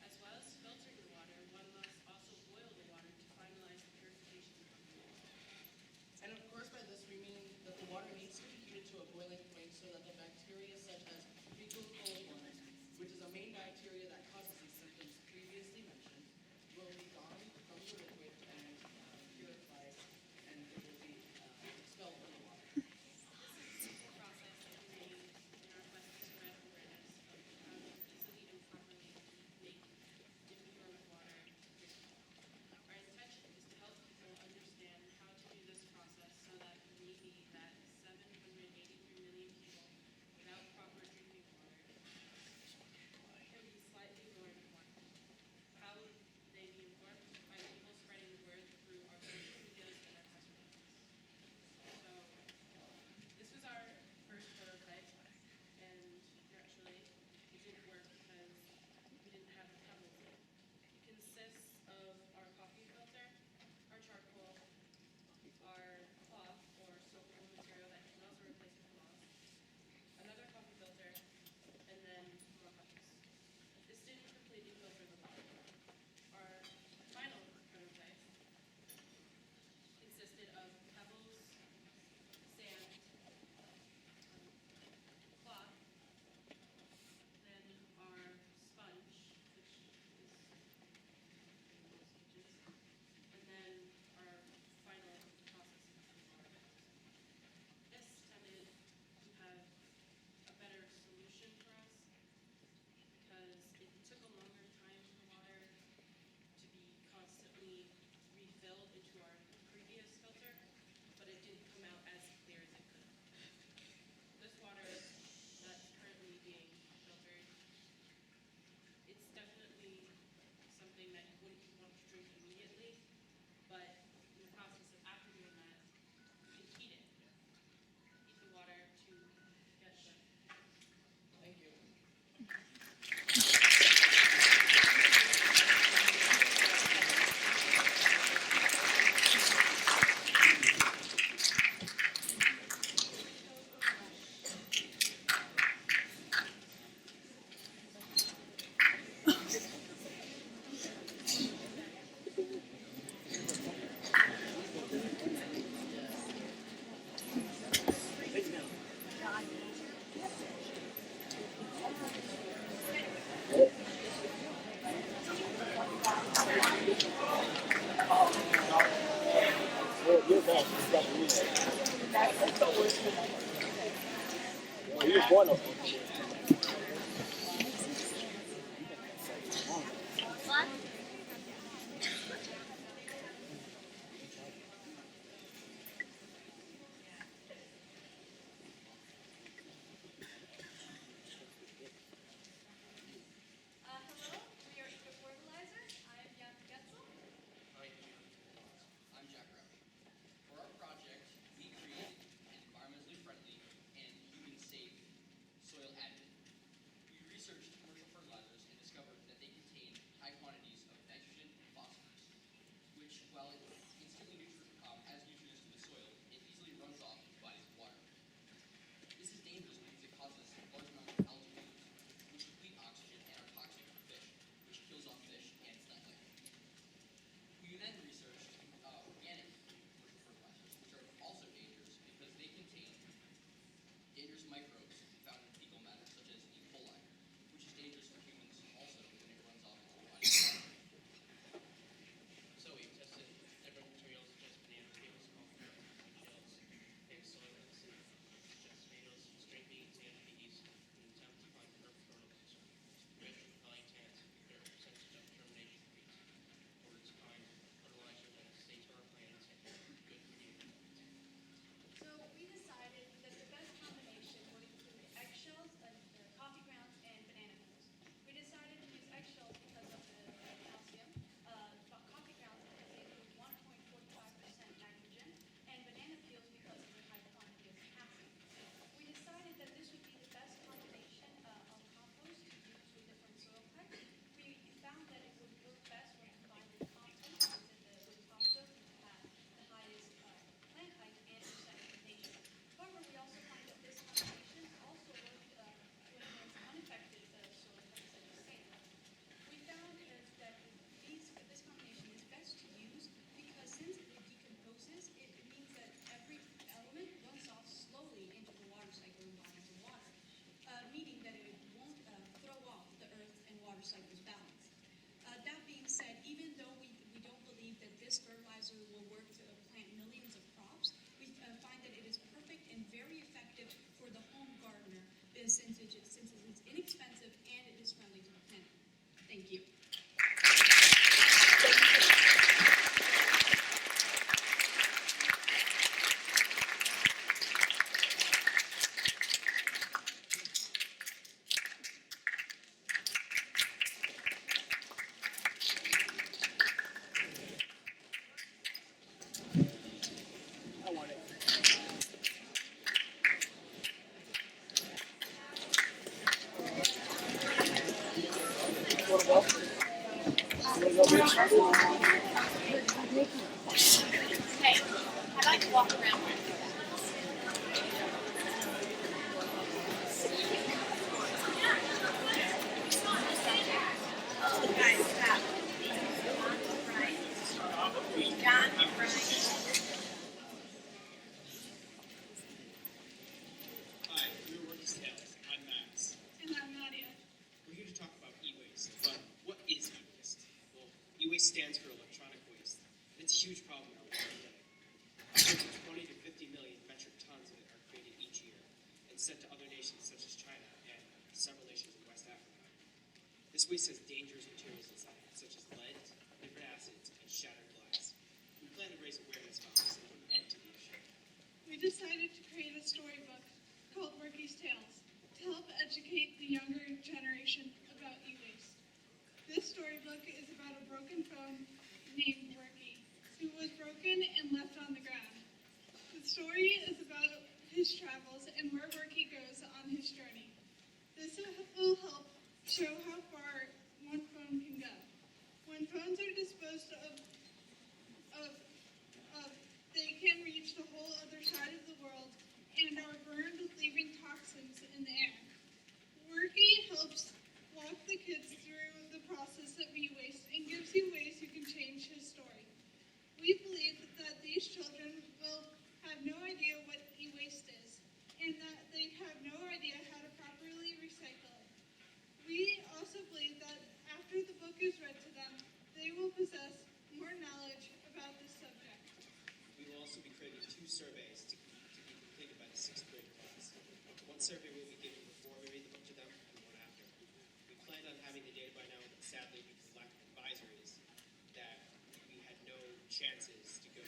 As well as filtering the water, one must also boil the water to finalize the purification process. And of course, by this we mean that the water needs to be heated to a boiling point so that the bacteria such as fecal coliform, which is a main bacteria that causes the symptoms previously mentioned, will be gone from the liquid and purified, and it will be expelled from the water. This is a process that we made in our quest to spread awareness of how to easily and properly make impure water drinkable. Our intention is to help people understand how to do this process so that maybe that 783 million people without proper drinking water can be slightly more informed. How will they be informed? By people spreading the word through our social medias and our press releases. So this was our first prototype, and naturally it didn't work because we didn't have the pebbles in. It consists of our coffee filter, our charcoal, our cloth or soapable material that can also replace the cloth, another coffee filter, and then more pebbles. This didn't completely filter the water. Our final prototype consisted of pebbles, sand, cloth, then our sponge, which is in most kitchens, and then our final processing of our pebbles. This tended to have a better solution for us because it took a longer time for the water to be constantly refilled into our previous filter, but it didn't come out as clear as it could. This water that's currently being filtered, it's definitely something that you wouldn't want to drink immediately, but in the process of after doing that, you can heat it. Heat the water to get the Thank you. Hello, we are Eco Fertilizer. I'm Jan Getzel. I'm Jack Rowley. For our project, we created an environmentally friendly and human-safe soil additive. this fertilizer will work to plant millions of crops, we find that it is perfect and very effective for the home gardener since it is inexpensive and it is friendly to the planet. Thank you. Hey, I'd like to walk around with you. Guys, stop. John, Hi, we're Rookies Tales. I'm Max. And I'm Nadia. We're here to talk about e-waste. But what is e-waste? Well, e-waste stands for electronic waste. And it's a huge problem in our world today. Upwards of 20 to 50 million metric tons of it are created each year and sent to other nations such as China and several nations in West Africa. This waste has dangerous materials inside, such as lead, different acids, and shattered glass. We plan to raise awareness about this and put an end to the issue. We decided to create a storybook called Rookies Tales to help educate the younger generation about e-waste. This storybook is about a broken phone named Rookie, who was broken and left on the ground. The story is about his travels and where Rookie goes on his journey. This will help show how far one phone can go. When phones are disposed of they can reach the whole other side of the world and are burned, leaving toxins in the air. Worky helps walk the kids through the process of e-waste and gives you ways you can change his story. We believe that these children will have no idea what e-waste is and that they have no idea how to properly recycle it. We also believe that after the book is read to them, they will possess more knowledge about this subject. We will also be creating 2 surveys to be completed by the 6th grade class. One survey will be given before we read the book to them and one after. We planned on having the data by now, but sadly because of lack of advisories, that we had no chances to go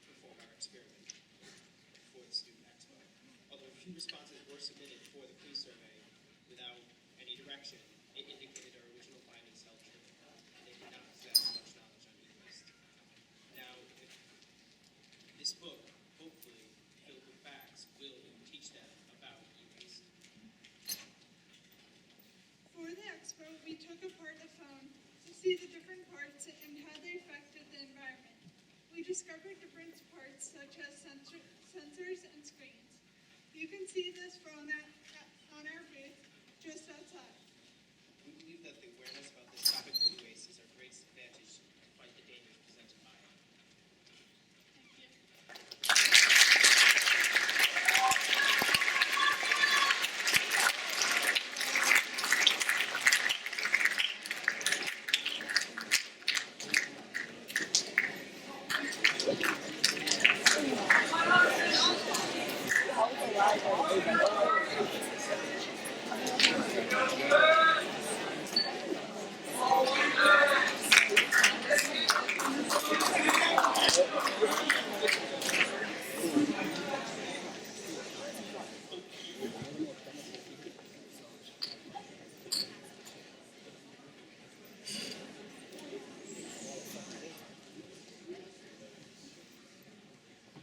perform our experiment for the Student Expo. Although a few responses were submitted for the pre-survey without any direction, it indicated our original findings held true, and they did not possess much knowledge on e-waste. Now, if this book, hopefully filled with facts, will teach them about e-waste. For the expo, we took apart a phone to see the different parts and how they affected the environment. We discovered different parts such as sensors and screens. You can see this phone on our booth just outside. We believe that the awareness about this topic of e-waste is our greatest advantage to fight the dangers presented by it. Thank you.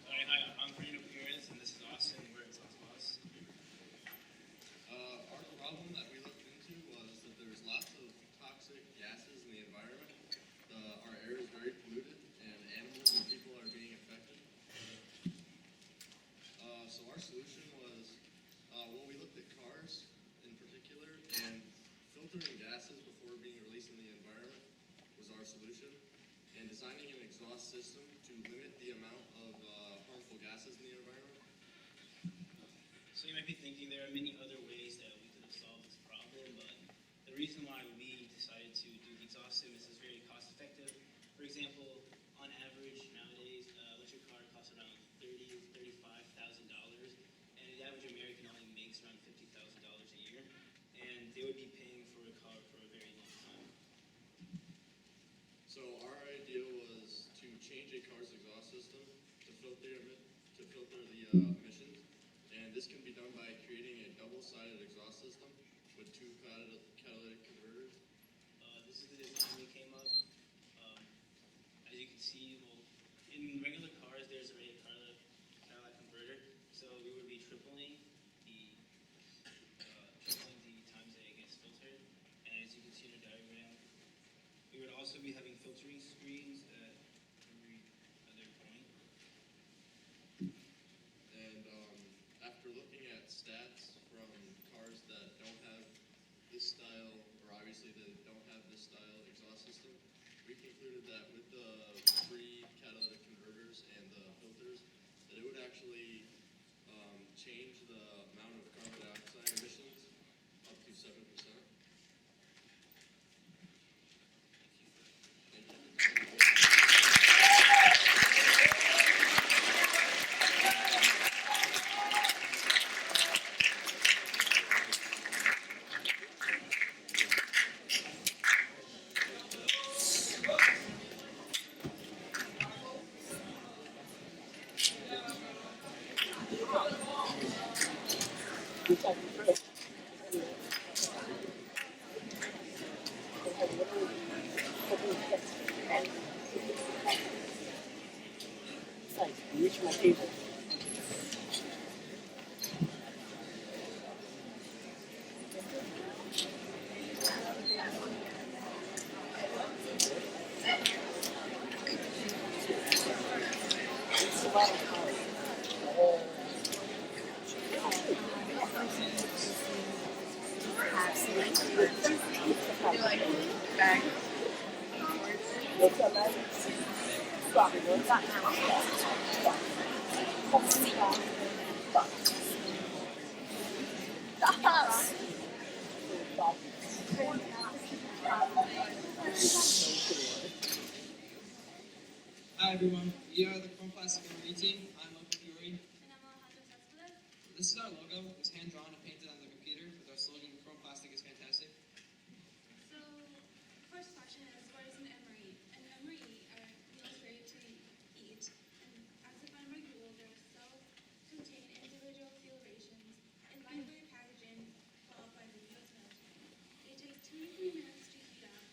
Hi, I'm Green Appearance, and this is Austin. We're at Bus. Our problem that we looked into was that there's lots of toxic gases in the environment. Our air is very polluted, and animals and people are being affected. So our solution was, we looked at cars in particular, and filtering gases before being released in the environment was our solution, and designing an exhaust system to limit the amount of harmful gases in the environment. So you might be thinking there are many other ways that we could have solved this problem, but the reason why we decided to do the exhaust system is it's very cost effective. For example, on So our idea was to change a car's exhaust system to filter the emissions, and this can be done by creating a double-sided exhaust system with two catalytic converters. This is the design we came up. As you can see, well, in regular cars, there's already a catalytic converter, so we would be tripling the times that it gets filtered. And as you can see in the diagram, we would also be having filtering screens at every other point. And after looking at stats from cars that don't have this style, or obviously that don't have this style exhaust system, we concluded that with the three catalytic converters and the filters, that it would actually change the amount of carbon dioxide emissions up to 7%. Hi everyone, we are the Chrome Plastic MRE team. I'm Uncle Fury. And I'm Alejandro Cespedes. This is our logo. It was hand drawn and painted on the computer with our slogan, Chrome Plastic is fantastic. So, first question is, what is an MRE? An MRE are meals ready to eat, and as if I'm rule, they're self-contained individual fuel rations in lightweight packaging followed by the meals melt. They take 2 to 3 minutes to heat up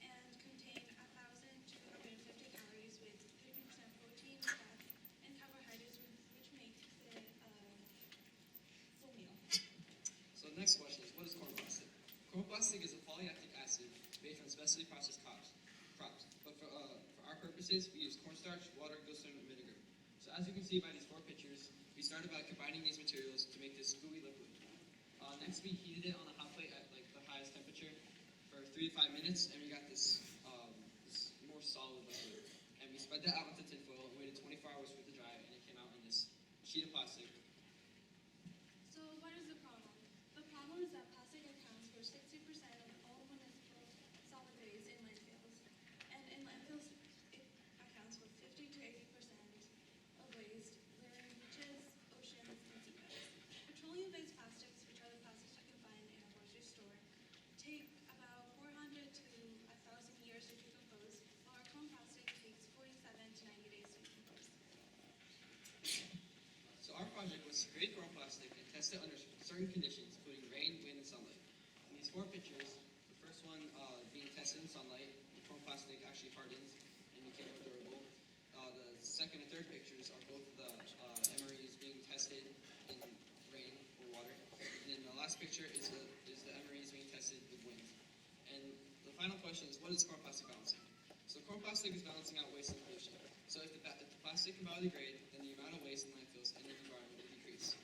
and contain 1,250 calories with 50% protein, fat, and carbohydrates, which makes it a full meal. So the next question is, what is corn plastic? Corn plastic is a polylactic acid made from specially processed crops. But for our purposes, we use cornstarch, water, glycerin, and vinegar. So as you can see by these 4 pictures, we started by combining these materials to make this gooey liquid. Next, we heated it on a hot plate at like the highest temperature for 3 to 5 minutes, and we got this more solid liquid. And we spread that out onto tinfoil and waited 24 hours for it to dry, and it came out on this sheet of plastic. So what is the problem? The problem is that plastic accounts for 60% of all municipal solid waste in landfills. And in landfills, it accounts for 50 to 80% of waste littering beaches, oceans, and seabeds. Petroleum-based plastics, which are the plastics you can find in a grocery store, take about 400 to 1,000 years to decompose, while our chrome plastic takes 47 to 90 days to decompose. So our project was to create chrome plastic and test it under certain conditions, including rain, wind, and sunlight. In these 4 pictures, the first one being tested in sunlight, the chrome plastic actually hardens and became more durable. The second and third pictures are both the MREs being tested in rain or water. And then the last picture is the MREs being tested with wind. And the final question is, what is chrome plastic balancing? So chrome plastic is balancing out waste and pollution. So if the plastic can biodegrade, then the amount of waste in landfills and the environment will decrease.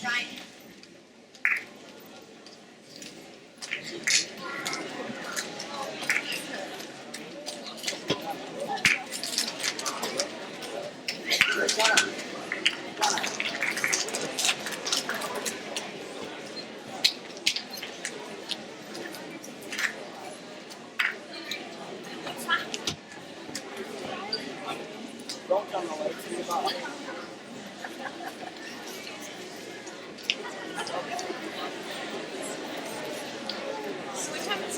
Ryan. Alright,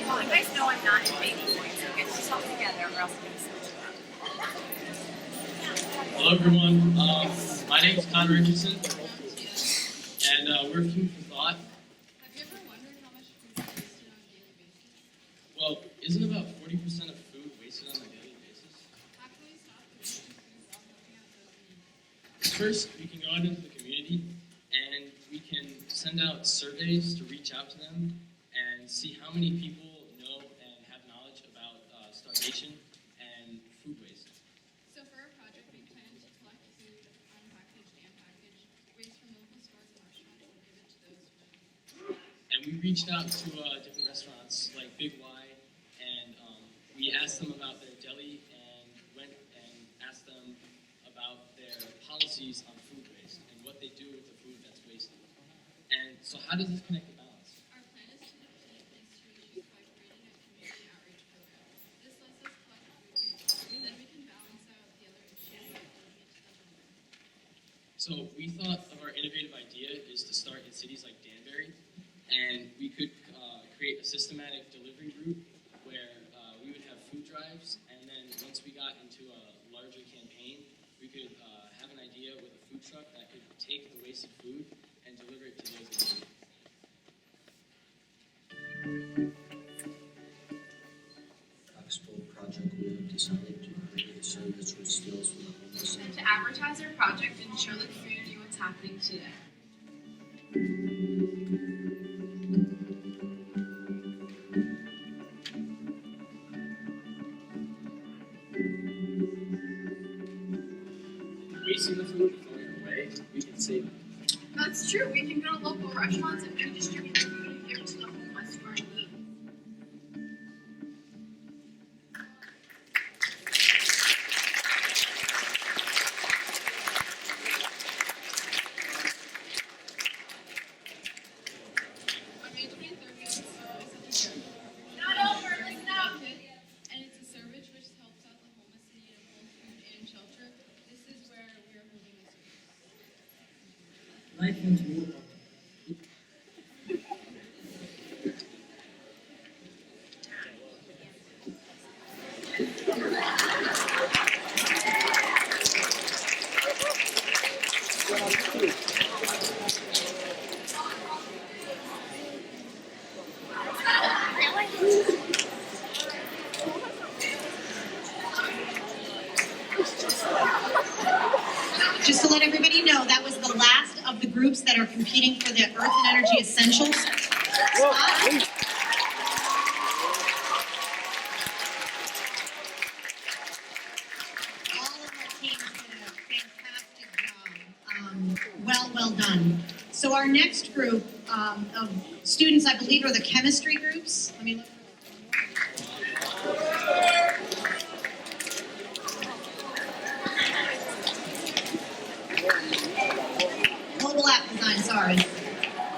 well, you guys know I'm not in baby voice, so get yourself together or else I'm gonna switch it up. Hello everyone, my name is Connor Richardson, and we're Food for Thought. Have you ever wondered how much food is wasted on a daily basis? Well, isn't about 40% of food wasted on a daily basis? How can we stop the waste of food while helping out those in need? First, we can go out into the community and we can send out surveys to reach out to them and see how many people know and have knowledge about starvation and food waste. So for our project, we plan to collect food, unpackaged and packaged, waste from local stores and restaurants, and give it to those who are in need. And we reached out to different restaurants like Big Y, and we asked them about their deli and went and asked them about their policies on food waste and what they do with the food that's wasted. And so how does this connect the balance? Our plan is to defeat these two issues by creating a community outreach program. This lets us collect food waste, then we can balance out the other issues by delivering it to the home. So we thought of our innovative idea is to start in cities like Danbury, and we could create a systematic delivery route where we would have food drives, and then once we got into a larger campaign, we could have an idea with a food truck that could take the wasted food and deliver it to those in need. Expo project, we have decided to create a service which deals with homeless. And to advertise our project and show the community what's happening today. Wasting the food and throwing it away, we can save it. That's true. We can go to local restaurants and redistribute the food and give it to the homeless who are in need. On May 23rd, we have a service at the church. Not over, listen up! And it's a service which helps out the homeless in need of both food and shelter. This is where we are holding the service. Life wants more water. Just to let everybody know, that was the last of the groups that are competing for the Earth and Energy Essentials spot. All of our teams did a fantastic job. Well done. So our next group of students, I believe, are the chemistry groups. Let me look. Mobile app design, sorry.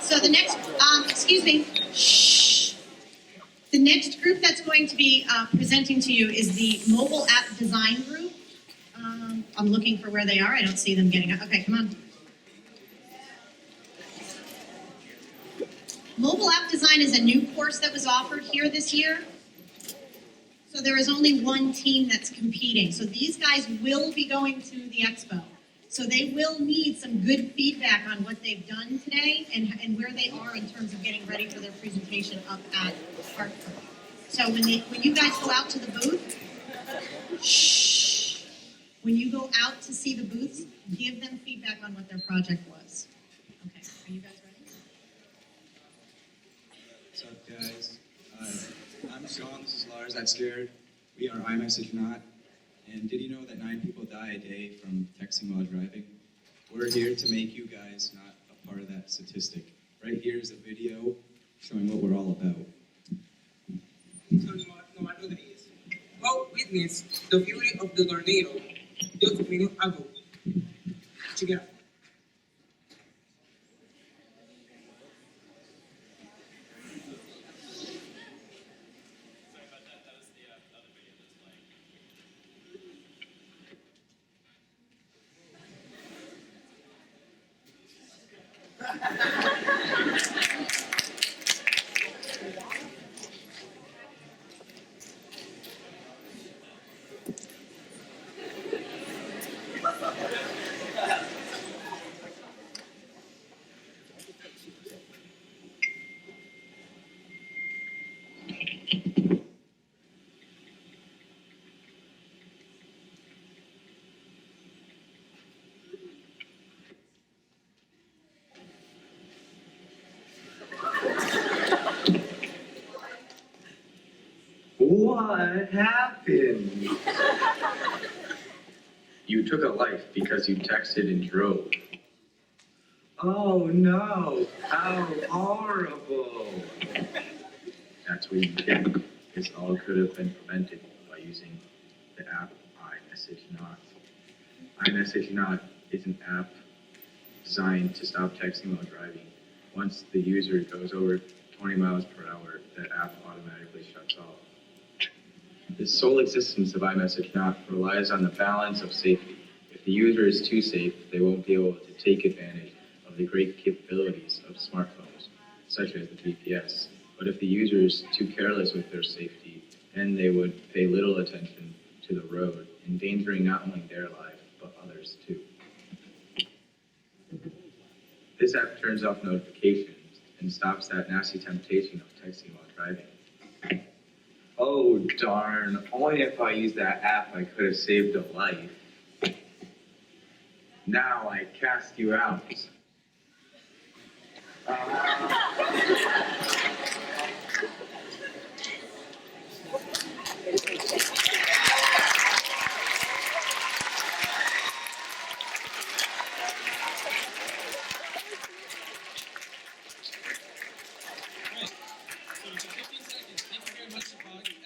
So the next, excuse me, shh. The next group that's going to be presenting to you is the mobile app design group. I'm looking for where they are. I don't see them getting up. Okay, come on. Mobile app design is a new course that was offered here this year. So there is only one team that's competing. So these guys will be going to the Expo. So they will need some good feedback on what they've done today and where they are in terms of getting ready for their presentation up at Hartford. So when you guys go out to the booth, shh. When you go out to see the booths, give them feedback on what their project was. Okay, are you guys ready? What's up, guys? I'm Sean, this is Lars, that's scared. We are iMessage Not. And did you know that 9 people die a day from texting while driving? We're here to make you guys not a part of that statistic. Right here is a video showing what we're all about. So no matter this, Paul witnessed the fury of the tornado just minutes ago. Check it out. What happened? You took a life because you texted and drove. Oh no, how horrible. That's what you get. This all could have been prevented by using the app iMessage Not. iMessage Not is an app designed to stop texting while driving. Once the user goes over 20 miles per hour, the app automatically shuts off. The sole existence of iMessage Not relies on the balance of safety. If the user is too safe, they won't be able to take advantage of the great capabilities of smartphones, such as the GPS. But if the user is too careless with their safety, then they would pay little attention to the road, endangering not only their life, but others too. This app turns off notifications and stops that nasty temptation of texting while driving. Oh darn, only if I used that app I could have saved a life. Now I cast you out.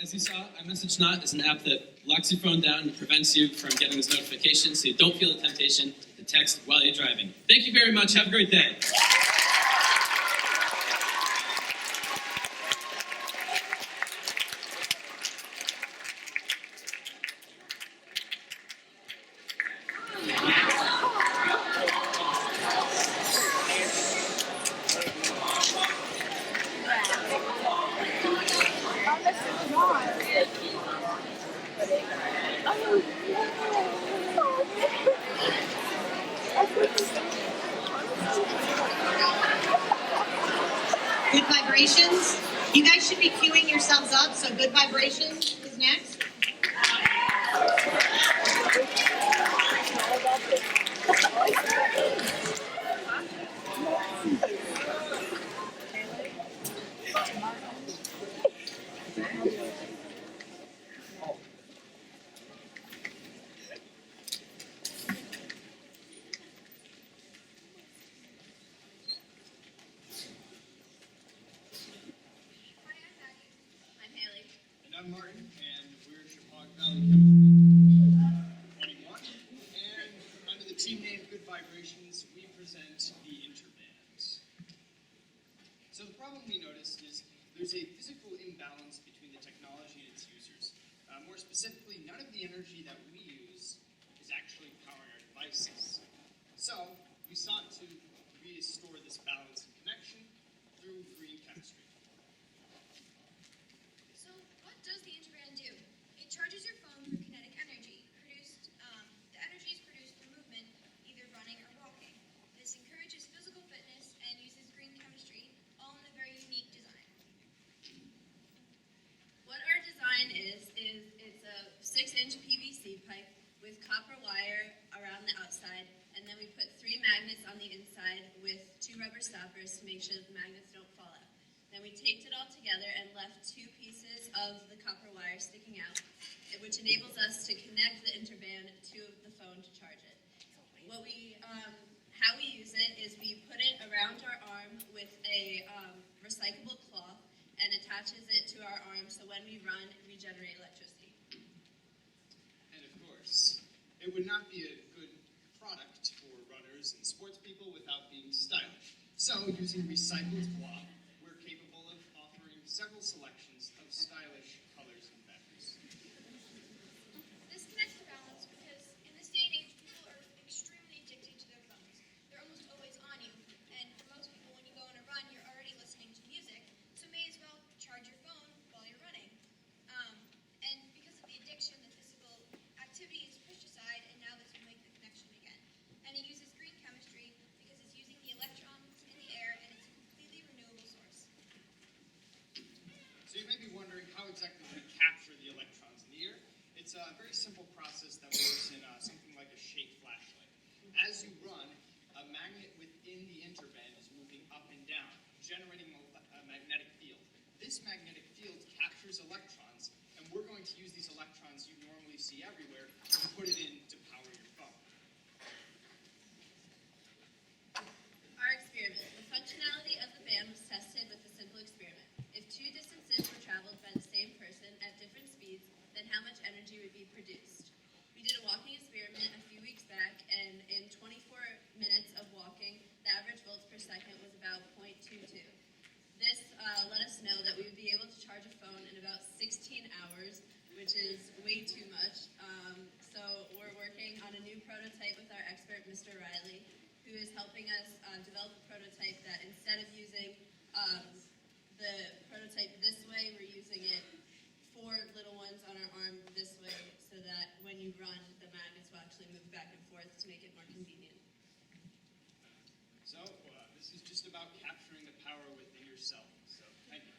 As you saw, iMessage Not is an app that locks your phone down and prevents you from getting this notification so you don't feel the temptation to text while you're driving. Thank you very much. Have a great day. Good vibrations. You guys should be queuing yourselves up, so good vibrations is next. And I'm Martin, and we're Shepaug Valley Chemistry 21. And under the team name Good Vibrations, we present the Interband. So the problem we noticed is there's a physical imbalance between the technology and its users. More specifically, none of the energy that we use is actually powering our devices. So we sought to restore this balance and connection through green chemistry. So, what does the Interband do? It charges your phone through kinetic energy. The energy is produced through movement, either running or walking. This encourages physical fitness and uses green chemistry, all in a very unique design. What our design is it's a 6-inch PVC pipe with copper wire around the outside, and then we put 3 magnets on the inside with 2 rubber stoppers to make sure that the magnets don't fall out. Then we taped it all together and left 2 pieces of the copper wire sticking out, which enables us to connect the Interband to the phone to charge it. How we use it is we put it around our arm with a recyclable cloth and attaches it to our arm so when we run, we generate electricity. And of course, it would not be a good product for runners and sports people without being stylish. So, using recycled cloth, we're capable of offering several selections of stylish colors and patterns. This connects the balance because in this day and age, people are extremely addicted to their phones. They're almost always on you, and for most simple process that works in something like a shake flashlight. As you run, a magnet within the interband is moving up and down, generating a magnetic field. This magnetic field captures electrons, and we're going to use these electrons you normally see everywhere and put it in to power your phone. Our experiment. The functionality of the band was tested with a simple experiment. If two distances were traveled by the same person at different speeds, then how much energy would be produced? We did a walking experiment a few weeks back, and in 24 minutes of walking, the average volts per second was about 0.22. This let us know that we would be able to charge a phone in about 16 hours, which is way too much. So we're working on a new prototype with our expert, Mr. Riley, who is helping us develop a prototype that instead of using the prototype this way, we're using it 4 little ones on our arm this way, so that when you run, the magnets will actually move back and forth to make it more convenient. So this is just about capturing the power within yourself. So thank you.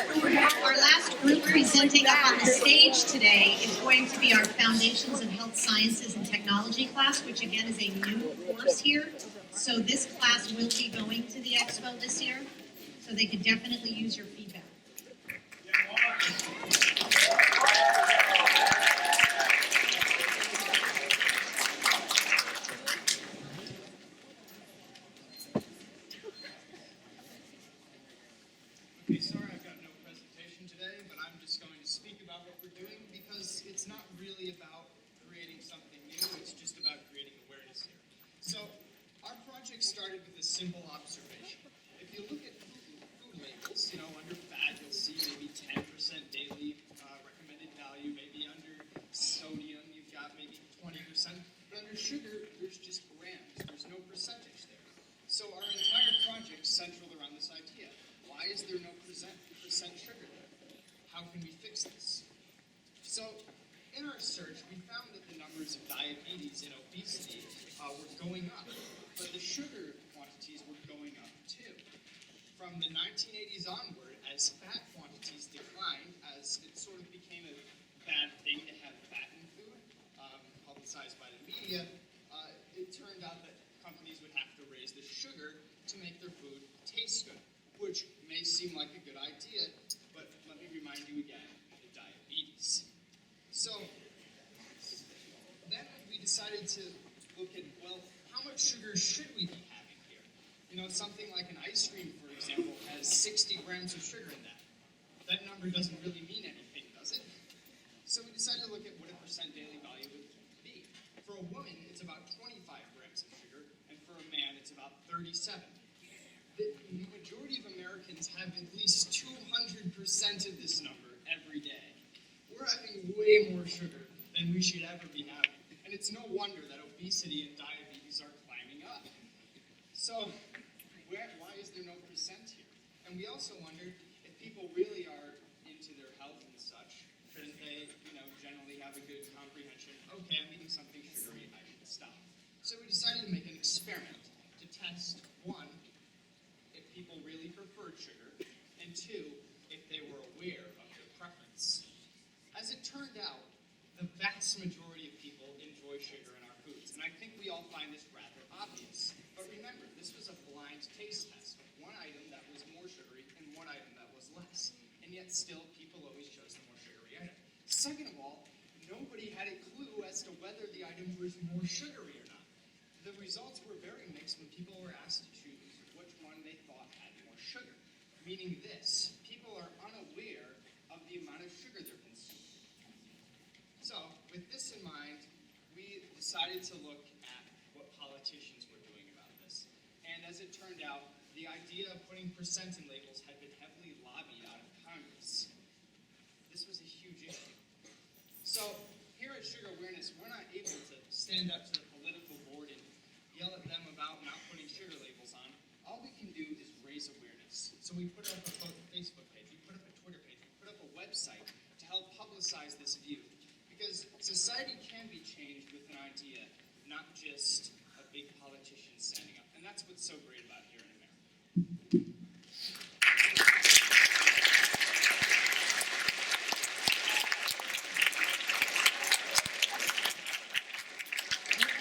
Our last group presenting up on the stage today is going to be our Foundations of Health Sciences and Technology class, which again is a new course here. So this class will be going to the Expo this year, so they could definitely use your feedback. Okay, sorry I've got no presentation today, but I'm just going to speak about what we're doing because it's not really about creating something new, it's just about creating awareness here. So, our project started with a simple observation. If you look at food labels, under fat you'll see maybe 10% daily recommended value, maybe under sodium you've got maybe 20%, but under sugar there's just grams, there's no percentage there. So our entire project centered around this idea. Why is there no percent sugar there? How can we fix this? So, in our search, we found that the numbers of diabetes and obesity were going up, but the sugar quantities were going up too. From the 1980s onward, as fat quantities declined, as it sort of became a bad thing to have fat in food, publicized by the media, it turned out that companies would have to raise the sugar to make their food taste good, which may seem like a good idea, but let me remind you again, the diabetes. So, then we decided to look at, well, how much sugar should we be having here? Something like an ice cream, for example, has 60 grams of sugar in that. That number doesn't really mean anything, does it? So we decided to look at what a percent daily value would be. For a woman, it's about 25 grams of sugar, and for a man, it's about 37. The majority of Americans have at least 200% of this number every day. We're having way more sugar than we should ever be having. And it's no wonder that obesity and diabetes are climbing up. So, why is there no percent here? And we also wondered if people really are into their health and such, shouldn't they, generally have a good comprehension, okay, I'm eating something sugary, I should stop. So we decided to make an experiment to test, one, if people really preferred sugar, and two, if they were aware of their preference. As it turned out, the vast majority of people enjoy sugar in our foods, and I think we all find this rather obvious. But remember, this was a blind taste test. One item that was more sugary and one item that was less. And yet still, people always chose the more sugary item. Second of all, nobody had a clue as to whether the item was more sugary or not. The results were very mixed when people were asked to choose which one they thought had more sugar. Meaning this, people are unaware of the amount of sugar they're consuming. So, with this in mind, we decided to look at what politicians were doing about this. And as it turned out, the idea of putting percent in labels had been heavily lobbied out of Congress. This was a huge issue. So, here at Sugar Awareness, we're not able to stand up to the political board and yell at them about not putting sugar labels on. All we can do is raise awareness. So we put up a Facebook page, we put up a Twitter page, we put up a website to help publicize this view. Because society can be changed with an idea, not just a big politician standing up. And that's what's so great about here in America.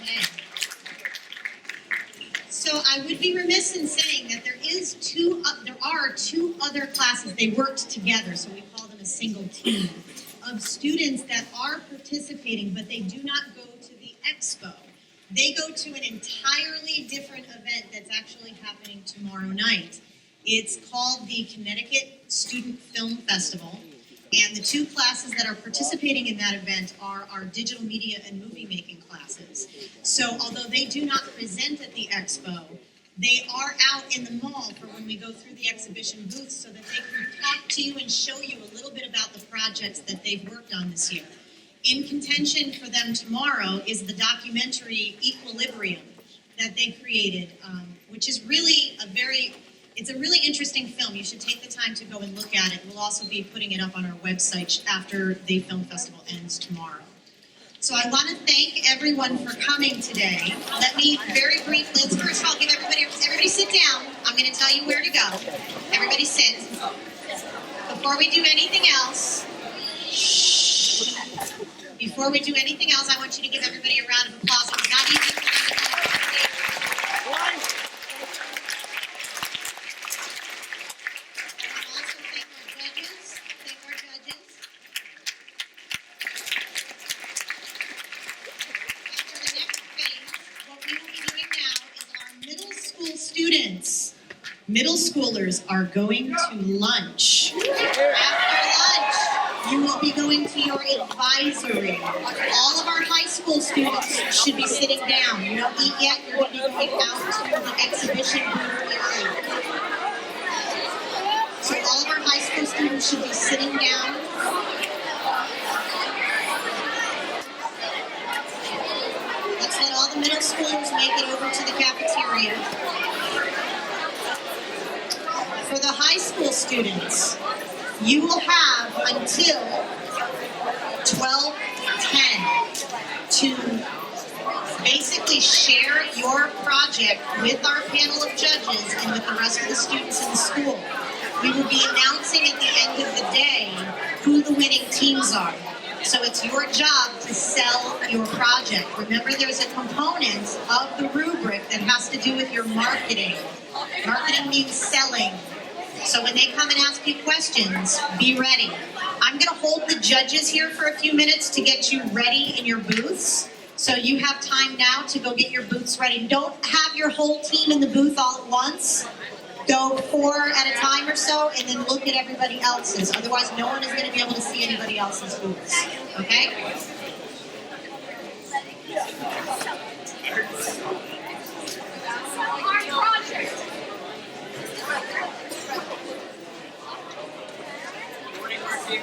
Okay. So I would be remiss in saying that there are two other classes. They worked together, so we call them a single team of students that are participating, but they do not go to the Expo. They go to an entirely different event that's actually happening tomorrow night. It's called the Connecticut Student Film Festival, and the two classes that are participating in that event are our digital media and movie making classes. So although they do not present at the Expo, they are out in the mall for when we go through the exhibition booths so that they can talk to you and show you a little bit about the projects that they've worked on this year. In contention for them tomorrow is the documentary Equilibrium that they created, which is really it's a really interesting film. You should take the time to go and look at it. We'll also be putting it up on our website after the film festival ends tomorrow. So I want to thank everyone for coming today. Let me very briefly, first of all, everybody sit down. I'm going to tell you where to go. Everybody sit. before we do anything else, before we do anything else, I want you to give everybody a round of applause. It was not easy for them to come up on stage. I want to also thank our judges. For the next phase, what we will be doing now is our middle school students. Middle schoolers are going to lunch. After lunch, you will be going to your advisory. All of our high school students should be sitting down. You don't eat yet, you're going to be going out to the exhibition booth area. So all of our high school students should be sitting down. Let's let all the middle schoolers make it over to the cafeteria. For the high school students, you will have until 12:10 to basically share your project with our panel of judges and with the rest of the students in the school. We will be announcing at the end of the day who the winning teams are. So it's your job to sell your project. Remember, there's a component of the rubric that has to do with your marketing. Marketing means selling. So when they come and ask you questions, be ready. I'm going to hold the judges here for a few minutes to get you ready in your booths. So you have time now to go get your booths ready. Don't have your whole team in the booth all at once. Go 4 at a time or so, and then look at everybody else's. Otherwise, no one is going to be able to see anybody else's booths. Okay? Morning, Marky.